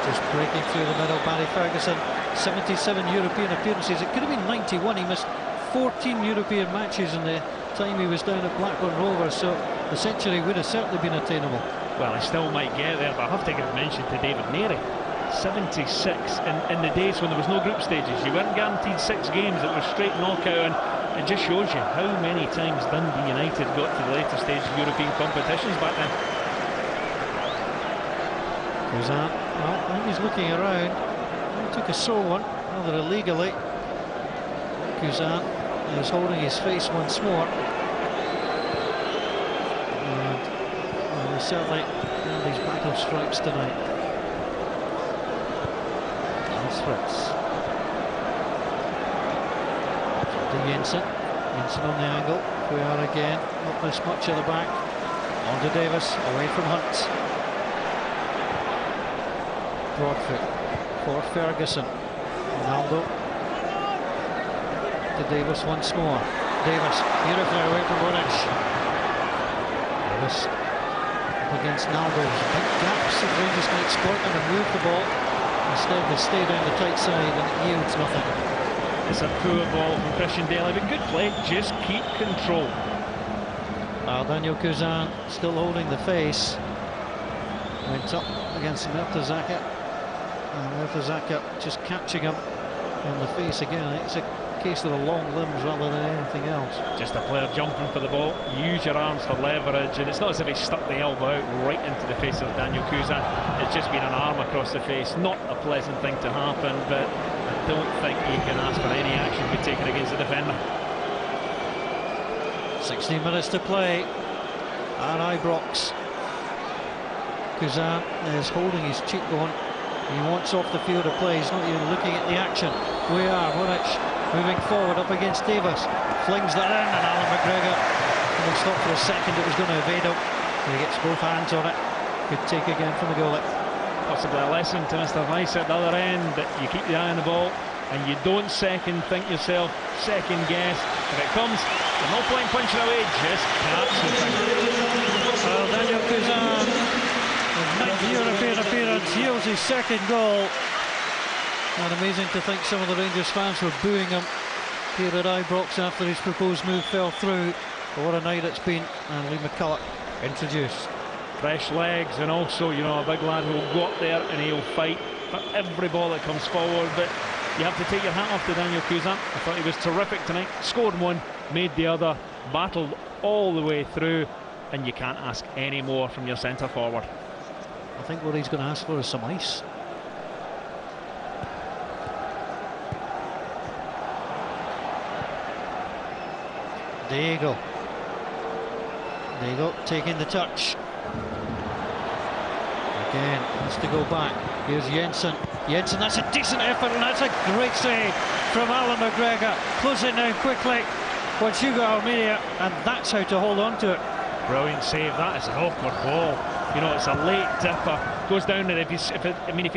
Just breaking through the middle, Barry Ferguson, 77 European appearances. It could have been 91. He missed 14 European matches in the time he was down at Blackburn Rovers, so the century would have certainly been attainable. Well, he still might get there, but I have to give mention to David Neary. 76 in the days when there was no group stages. You weren't guaranteed 6 games, it was straight knockout, and it just shows you how many times Dundee United got to the later stage of European competitions back then. Kuzan, well, I think he's looking around. He took a sore one, rather illegally. Kuzan is holding his face once more. And well, certainly have these battle stripes tonight. That's Fritz. To Jensen. Jensen on the angle. We are again. Not missed much at the back. On to Davis, away from Hunt. Broadfoot for Ferguson. Ronaldo to Davis once more. Davis beautifully away from Bonic. Davis up against Naldo. Big gaps if Rangers can exploit them and move the ball. Instead they stay down the tight side and it yields nothing. It's a poor ball from Christian Daly, but good play. Just keep control. Daniel Kuzan still holding the face. Went up against Mertesacker. Mertesacker just catching him in the face again. It's a case of the long limbs rather than anything else. Just a player jumping for the ball. Use your arms for leverage, and it's not as if he stuck the elbow out right into the face of Daniel Kuzan. It's just been an arm across the face. Not a pleasant thing to happen, but I don't think you can ask for any action to be taken against the defender. 16 minutes to play at Ibrox. Kuzan is holding his cheekbone. He wants off the field of play. He's not even looking at the action. We are. Bonic moving forward up against Davis. Flings that in, and Alan McGregor almost thought for a second it was going to evade him. He gets both hands on it. Good take again from the goalie. Possibly a lesson to Mr. Weiss at the other end, that you keep the eye on the ball and you don't second think yourself, second guess. If it comes, there's no point punching away, just catch the thing. Well, Daniel Kuzan, his 9th European appearance, yields his second goal. And amazing to think some of the Rangers fans were booing him here at Ibrox after his proposed move fell through. But what a night it's been, and Lee McCulloch introduced. Fresh legs, and also, you know, a big lad who'll go up there and he'll fight for every ball that comes forward. But you have to take your hat off to Daniel Kuzan. I thought he was terrific tonight. Scored one, made the other, battled all the way through, and you can't ask any more from your centre forward. I think what he's going to ask for is some ice. Diego taking the touch. Again, wants to go back. Here's Jensen. Jensen, that's a decent effort, and that's a great save from Alan McGregor. Closing down quickly once Hugo Almeida, and that's how to hold on to it. Brilliant save. That is an awkward ball. You know, it's a late dipper. Goes down there. If he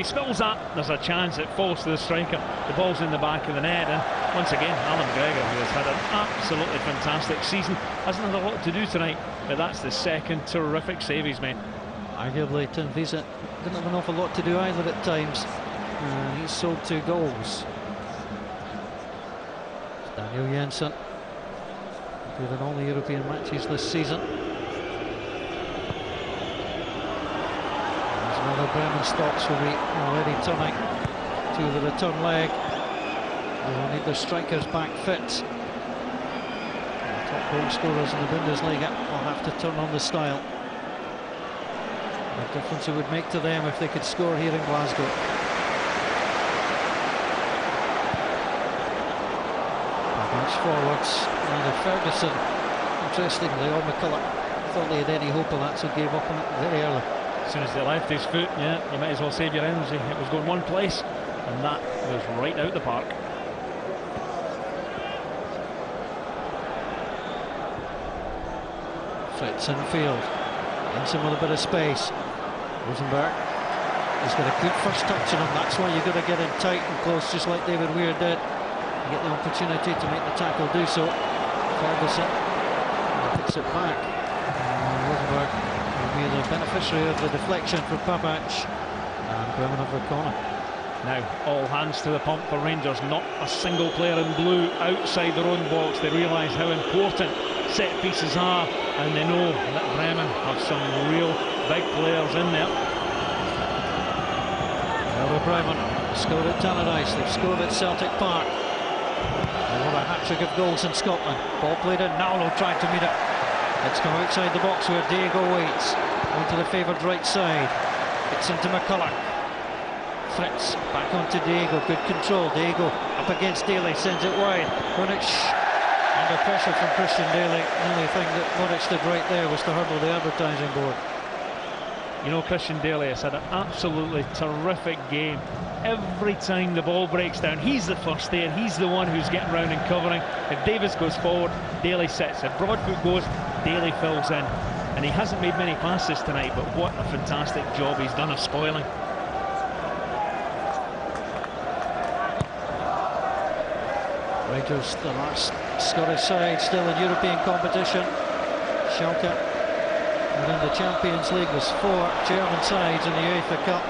spills that, there's a chance it falls to the striker. The ball's in the back of the net, and once again, Alan McGregor, who has had an absolutely fantastic season, hasn't had a lot to do tonight, but that's the second terrific save he's made. Arguably, Tim Wiese didn't have an awful lot to do either at times. He's sold 2 goals. It's Daniel Jensen, with in all the European matches this season. There's another Bremen stops will be already turning to the return leg. They'll need their strikers back fit. The top goal scorers in the Bundesliga will have to turn on the style. The difference it would make to them if they could score here in Glasgow. Advance forwards, and Ferguson, interestingly, or McCulloch thought they had any hope of that, so gave up on it very early. As soon as they left his foot, yeah, you might as well save your energy. It was going one place, and that was right out the park. Fritz in field. Jensen with a bit of space. Rosenberg. He's got a good first touch on him. That's why you've got to get in tight and close, just like David Weir did. You get the opportunity to make the tackle do so. Ferguson picks it back. Rosenberg will be the beneficiary of the deflection for Papac. And Bremen have a corner. Now, all hands to the pump for Rangers. Not a single player in blue outside their own box. They realise how important set pieces are, and they know that Bremen have some real big players in there. Werder Bremen scored at Tannadice, they've scored at Celtic Park. They want a hat-trick of goals in Scotland. Ball played in, Naulo trying to meet it. It's come outside the box where Diego waits. Onto the favoured right side. It's into McCulloch. Fritz back onto Diego, good control. Diego up against Daly, sends it wide. Monic under pressure from Christian Daly. The only thing that Monic did right there was to hurdle the advertising board. You know, Christian Daly has had an absolutely terrific game. Every time the ball breaks down, he's the first there, he's the one who's getting round and covering. If Davis goes forward, Daly sets. If Broadfoot goes, Daly fills in. And he hasn't made many passes tonight, but what a fantastic job he's done of spoiling. Rangers, the last Scottish side, still in European competition. Schalke within the Champions League was 4 German sides in the UEFA Cup,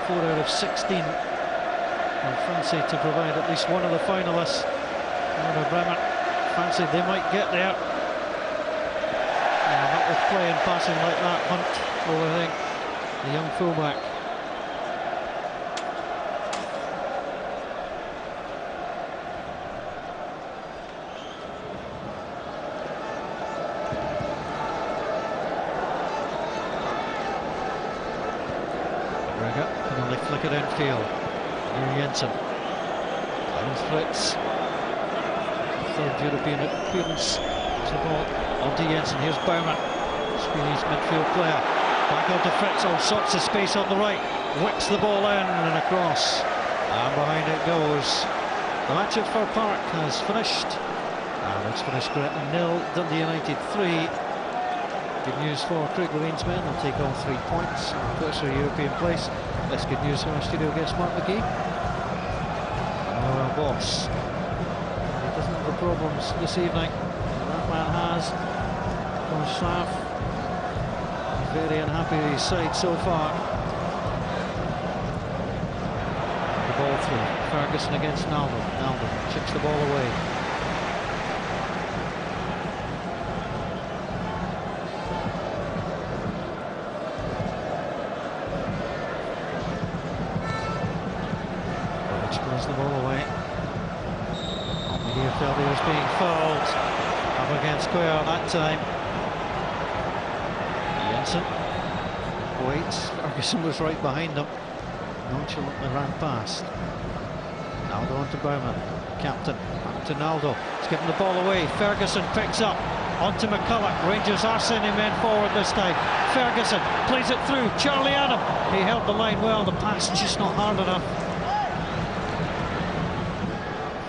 4 out of 16. And fancy to provide at least one of the finalists. Werder Bremen fancy they might get there. Not with play and passing like that. Hunt over, I think, the young fullback. Can only flick it infield. Jensen. Finds Fritz. Third European appearance. The ball onto Jensen. Here's Baumann. Swedish midfield player. Back onto Fritz. All sorts of space on the right. Whips the ball in and across. And behind it goes. The match at Fir Park has finished. And it's finished Gretna 0, Dundee United 3. Good news for Craig Levine's men. They'll take all 3 points and put us for a European place. That's good news for our studio guest Mark McGee. Our boss. He doesn't have the problems this evening. That man has. From Slav. Very unhappy with his side so far. The ball through. Ferguson against Naldo. Naldo chips the ball away. The ball away. Here Feldy was being fouled. Up against Quayle that time. Jensen waits. Ferguson was right behind him. Nonchalantly ran past. Naldo onto Baumann. Captain. Back to Naldo. He's giving the ball away. Ferguson picks up. Onto McCulloch. Rangers are sending men forward this time. Ferguson plays it through. Charlie Adam. He held the line well. The pass just not hard enough.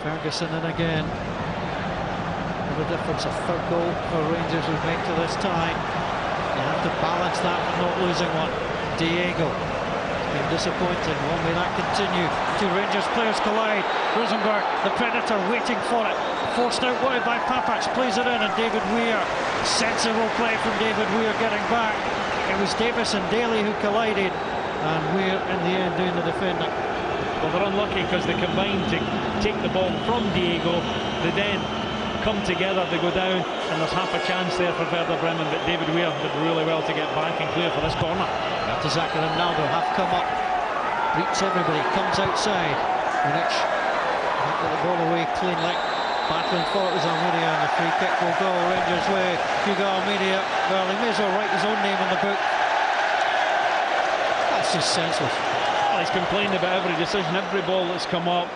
Ferguson in again. And the difference, a third goal for Rangers would make to this tie. You have to balance that with not losing one. Diego. It's been disappointing. Long may that continue. Two Rangers players collide. Rosenberg, the predator, waiting for it. Forced out wide by Papac, plays it in, and David Weir. Sensible play from David Weir getting back. It was Davis and Daly who collided, and Weir in the end doing the defending. Well, they're unlucky because they combined to take the ball from Diego. They then come together, they go down, and there's half a chance there for Werder Bremen, but David Weir did really well to get back and clear for this corner. Mertesacker and Naldo have come up. Beats everybody, comes outside. Monic get the ball away cleanly. Battling for it was Almeida, and the free kick will go Rangers' way. Hugo Almeida, well, he may as well write his own name in the book. That's just senseless. Well, he's complained about every decision, every ball that's come up,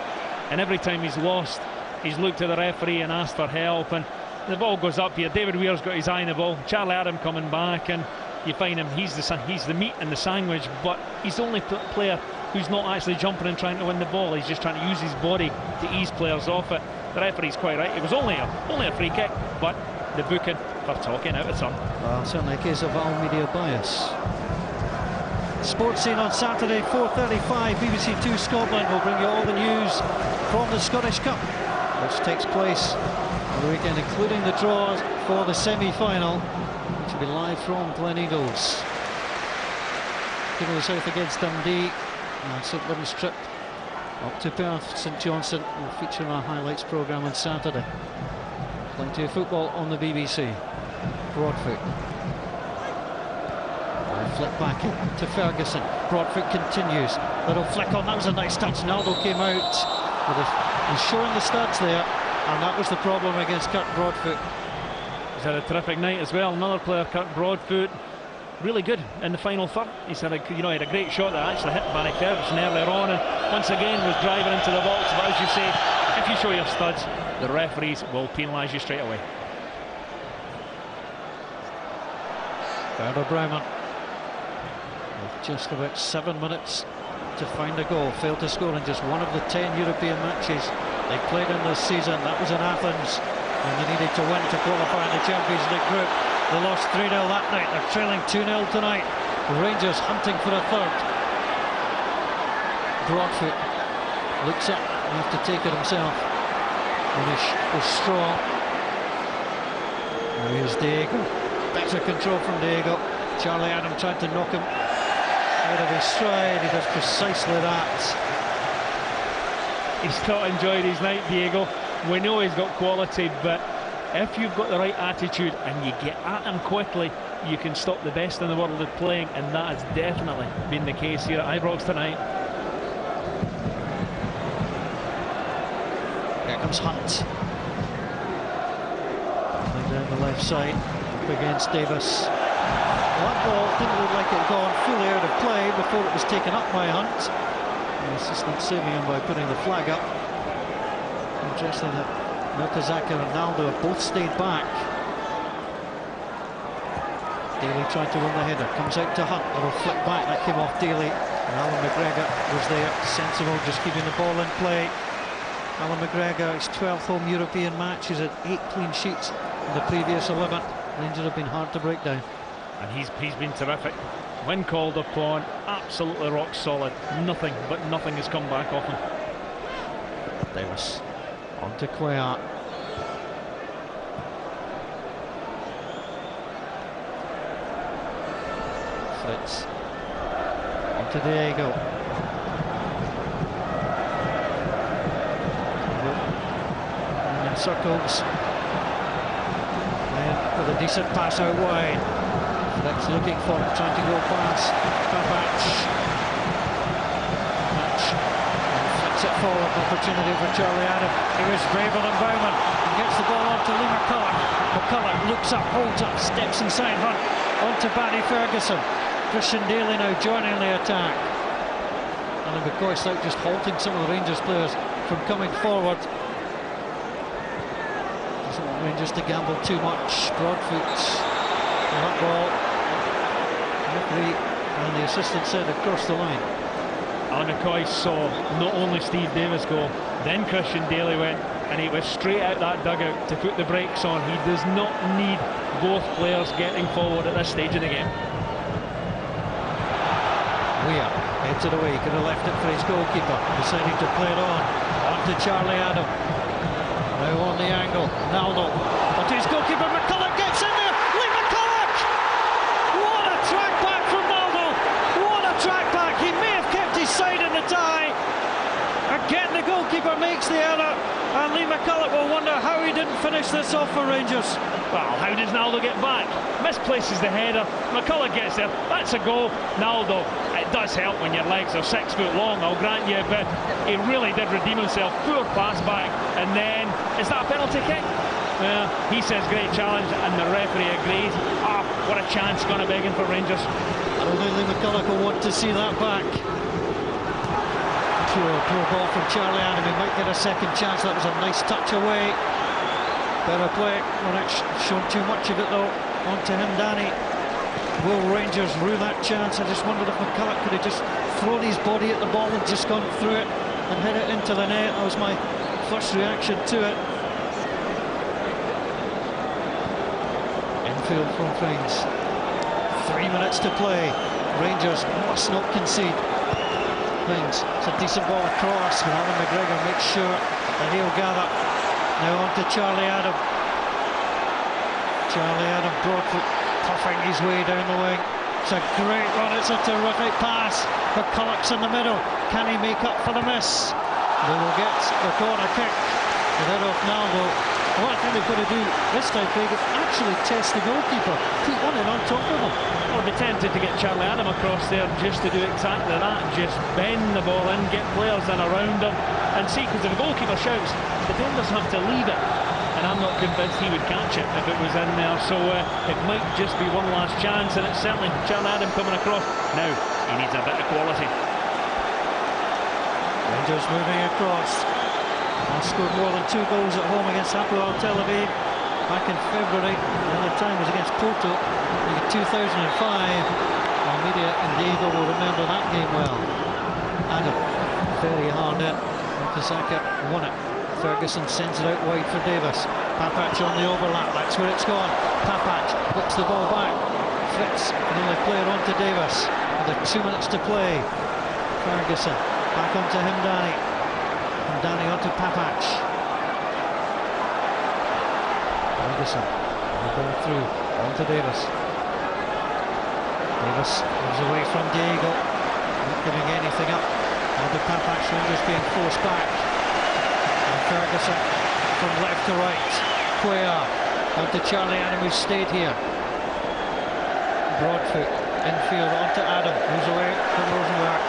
and every time he's lost, he's looked to the referee and asked for help, and the ball goes up here. David Weir's got his eye on the ball. Charlie Adam coming back, and you find him, he's the meat and the sandwich, but he's the only player who's not actually jumping and trying to win the ball. He's just trying to use his body to ease players off it. The referee's quite right. It was only a free kick, but the booking for talking out of turn. Well, certainly a case of all-media bias. Sports scene on Saturday, 4:35, BBC 2 Scotland will bring you all the news from the Scottish Cup, which takes place on the weekend, including the draws for the semi-final, which will be live from Gleneagles. King of the South against Dundee, and St Mirren's trip up to Perth. St Johnstone will feature in our highlights programme on Saturday. Plenty of football on the BBC. Broadfoot. Flick back to Ferguson. Broadfoot continues. Little flick on. That was a nice touch. Naldo came out. He's showing the stats there, and that was the problem against Kirk Broadfoot. He's had a terrific night as well. Another player, Kirk Broadfoot, really good in the final third. He's had he had a great shot that actually hit Barry Ferguson earlier on, and once again was driving into the box. But as you say, if you show your studs, the referees will penalise you straight away. Werder Bremen, with just about 7 minutes to find a goal, failed to score in just one of the 10 European matches they played in this season. That was in Athens, and they needed to win to qualify in the Champions League group. They lost 3-0 that night. They're trailing 2-0 tonight. The Rangers hunting for a third. Broadfoot looks up, he has to take it himself. Finish was strong. Now here's Diego. Better control from Diego. Charlie Adam tried to knock him out of his stride. He does precisely that. He's not enjoyed his night, Diego. We know he's got quality, but if you've got the right attitude and you get at him quickly, you can stop the best in the world at playing, and that has definitely been the case here at Ibrox tonight. Here comes Hunt. Playing down the left side, up against Davis. Well, that ball didn't look like it had gone fully out of play before it was taken up by Hunt. The assistant saving him by putting the flag up. Interesting that Mertesacker and Naldo have both stayed back. Daly tried to win the header, comes out to Hunt, it'll flip back, that came off Daly, and Alan McGregor was there, sensible, just keeping the ball in play. Alan McGregor, his 12th home European match, he's had 8 clean sheets in the previous 11. Rangers have been hard to break down. And he's been terrific. When called upon, absolutely rock solid. Nothing has come back off him. Davis on to Cuellar. Fritz on to Diego. And in circles. And with a decent pass out wide. Fritz looking for him, trying to go past Batch. Flicks it forward, opportunity for Charlie Adam. He was braver than Bowman. He gets the ball on to Lee McCulloch. McCulloch looks up, holds up, steps inside Hunt. On to Barry Ferguson. Christian Daly now joining the attack. And McCoy's out just halting some of the Rangers players from coming forward. Doesn't want Rangers to gamble too much. Broadfoot. That ball. Referee and the assistant said across the line. Alan McCoy saw not only Steve Davis go, then Christian Daly went, and he was straight out that dugout to put the brakes on. He does not need both players getting forward at this stage of the game. Weir heads it away, could have left it for his goalkeeper, deciding to play it on to Charlie Adam. Now on the angle, Naldo onto his goalkeeper, McCulloch gets in there. Lee McCulloch! What a track back from Naldo! What a track back! He may have kept his side in the tie. Again, the goalkeeper makes the error, and Lee McCulloch will wonder how he didn't finish this off for Rangers. Well, how does Naldo get back? Misplaces the header. McCulloch gets there. That's a goal. Naldo, it does help when your legs are 6 foot long, I'll grant you, but he really did redeem himself. Poor pass back, and then, is that a penalty kick? Well, he says great challenge, and the referee agrees. Ah, what a chance gonna begging for Rangers. I don't think Lee McCulloch will want to see that back. Poor ball from Charlie Adam. He might get a second chance. That was a nice touch away. Better play. Well, not shown too much of it though. On to him, Danny. Will Rangers rue that chance? I just wondered if McCulloch could have just thrown his body at the ball and just gone through it and hit it into the net. That was my first reaction to it. Infield from Fines. 3 minutes to play. Rangers must not concede. Fines, it's a decent ball across, and Alan McGregor makes sure that he'll gather. Now on to Charlie Adam. Charlie Adam, Broadfoot, puffing his way down the wing. It's a great run, it's a terrific pass. McCulloch's in the middle. Can he make up for the miss? They will get the corner kick. Ahead of Naldo. What I think they've got to do this time, Craig, is actually test the goalkeeper. Put one in on top of him. I'll be tempted to get Charlie Adam across there just to do exactly that. Just bend the ball in, get players in around him, and see, because if the goalkeeper shouts, the defenders have to leave it. And I'm not convinced he would catch it if it was in there. So it might just be one last chance, and it's certainly Charlie Adam coming across. Now, he needs a bit of quality. Rangers moving across. Last scored more than 2 goals at home against Hapoel Tel Aviv back in February. The other time was against Porto in 2005. Media and Diego will remember that game well. Adam, very hard in. Kazaka won it. Ferguson sends it out wide for Davis. Papac on the overlap, that's where it's gone. Papac whips the ball back. Fritz, the only player on to Davis. Under 2 minutes to play. Ferguson back onto Himdani. Himdani onto Papac. Ferguson, the ball through, onto Davis. Davis moves away from Diego. Not giving anything up. Onto Papac, Rangers being forced back. Ferguson from left to right. Cuellar onto Charlie Adam, who stayed here. Broadfoot infield onto Adam, who's away from Rosenberg.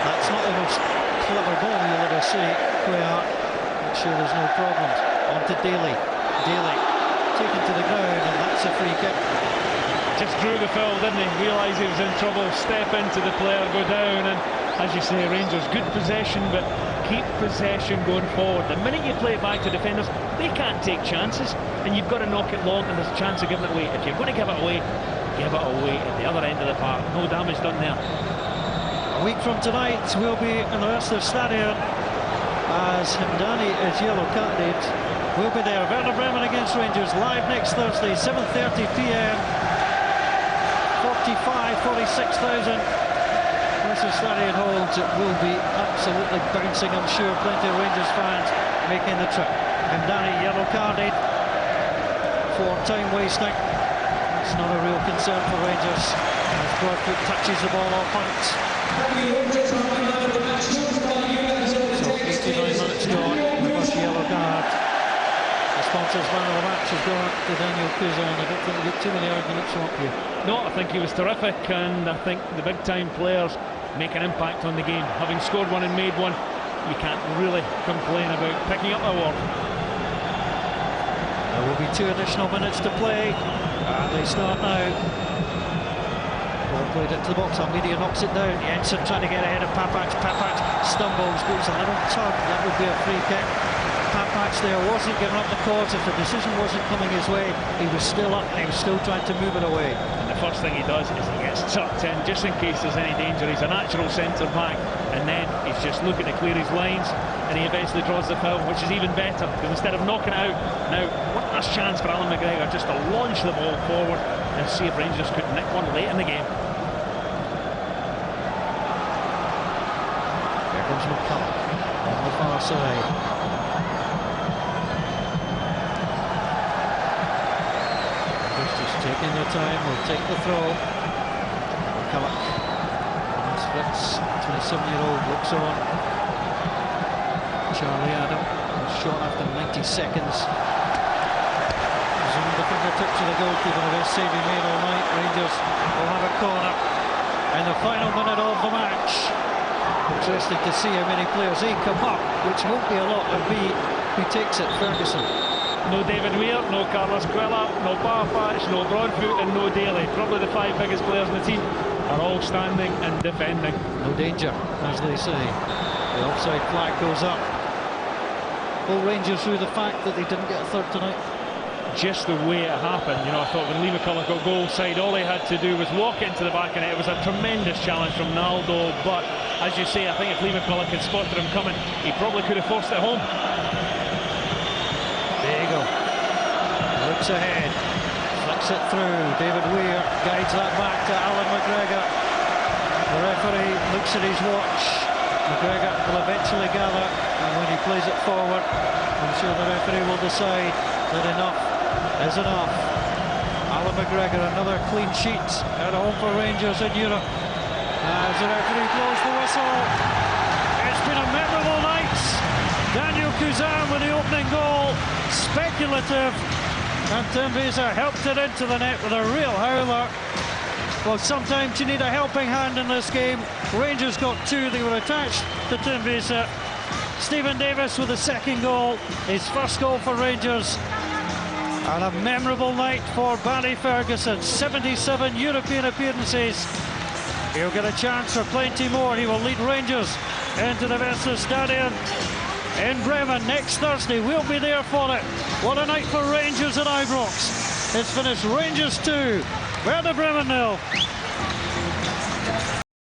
That's not the most clever ball you'll ever see. Cuellar, make sure there's no problems. Onto Daly. Daly taken to the ground, and that's a free kick. Just drew the foul, didn't he? Realised he was in trouble. Step into the player, go down, and as you say, Rangers good possession, but keep possession going forward. The minute you play it back to defenders, they can't take chances, and you've got to knock it long, and there's a chance of giving it away. If you're going to give it away at the other end of the park. No damage done there. A week from tonight, we'll be in the rest of the stadium as Himdani is yellow carded. We'll be there. Werder Bremen against Rangers live next Thursday, 7:30 p.m. 46,000. As the stadium holds, it will be absolutely bouncing, I'm sure. Plenty of Rangers fans making the trip. Himdani yellow carded for time wasting. It's not a real concern for Rangers as Broadfoot touches the ball off Hunt. So 89 minutes gone, the first yellow card. The sponsors man of the match has gone to Daniel Kuzan. I don't think we get too many arguments from up here. No, I think he was terrific, and I think the big time players make an impact on the game. Having scored one and made one, you can't really complain about picking up the award. There will be 2 additional minutes to play, and they start now. Ball played into the box, Almeida knocks it down. Jensen trying to get ahead of Papac. Papac stumbles, but it's a little tug. That would be a free kick. Papac there wasn't giving up the cause. If the decision wasn't coming his way, he was still up and he was still trying to move it away. And the first thing he does is he gets tucked in just in case there's any danger. He's a natural centre back, and then he's just looking to clear his lines, and he eventually draws the foul, which is even better because instead of knocking it out, now one last chance for Alan McGregor just to launch the ball forward and see if Rangers could nick one late in the game. Here comes McCulloch on the far side. Taking their time, will take the throw. McCulloch. Fritz, 27-year-old, looks on. Charlie Adam, shot after 90 seconds. Zoom the fingertips of the goalkeeper, the best save he made all night. Rangers will have a corner in the final minute of the match. Interesting to see how many players A come up, which won't be a lot, and B, who takes it, Ferguson. No David Weir, no Carlos Cuellar, no Papac, no Broadfoot and no Daly. Probably the 5 biggest players in the team are all standing and defending. No danger, as they say. The offside flag goes up. Will Rangers rue the fact that they didn't get a third tonight? just the way it happened. You know, I thought when Lee McCulloch got goal side, all he had to do was walk into the back of it. It was a tremendous challenge from Naldo, but as you say, I think if Lee McCulloch had spotted him coming, he probably could have forced it home. Diego looks ahead, flicks it through. David Weir guides that back to Alan McGregor. The referee looks at his watch. McGregor will eventually gather, and when he plays it forward, I'm sure the referee will decide that enough is enough. Alan McGregor, another clean sheet at home for Rangers in Europe. As the referee blows the whistle, it's been a memorable night. Daniel Kuzan with the opening goal, speculative, and Tim Wiese helped it into the net with a real howler. Well, sometimes you need a helping hand in this game. Rangers got two, they were attached to Tim Wiese. Stephen Davis with the second goal, his first goal for Rangers. And a memorable night for Barry Ferguson, 77 European appearances. He'll get a chance for plenty more. He will lead Rangers into the Weserstadion in Bremen next Thursday. We'll be there for it. What a night for Rangers at Ibrox. It's finished Rangers 2, Werder Bremen 0.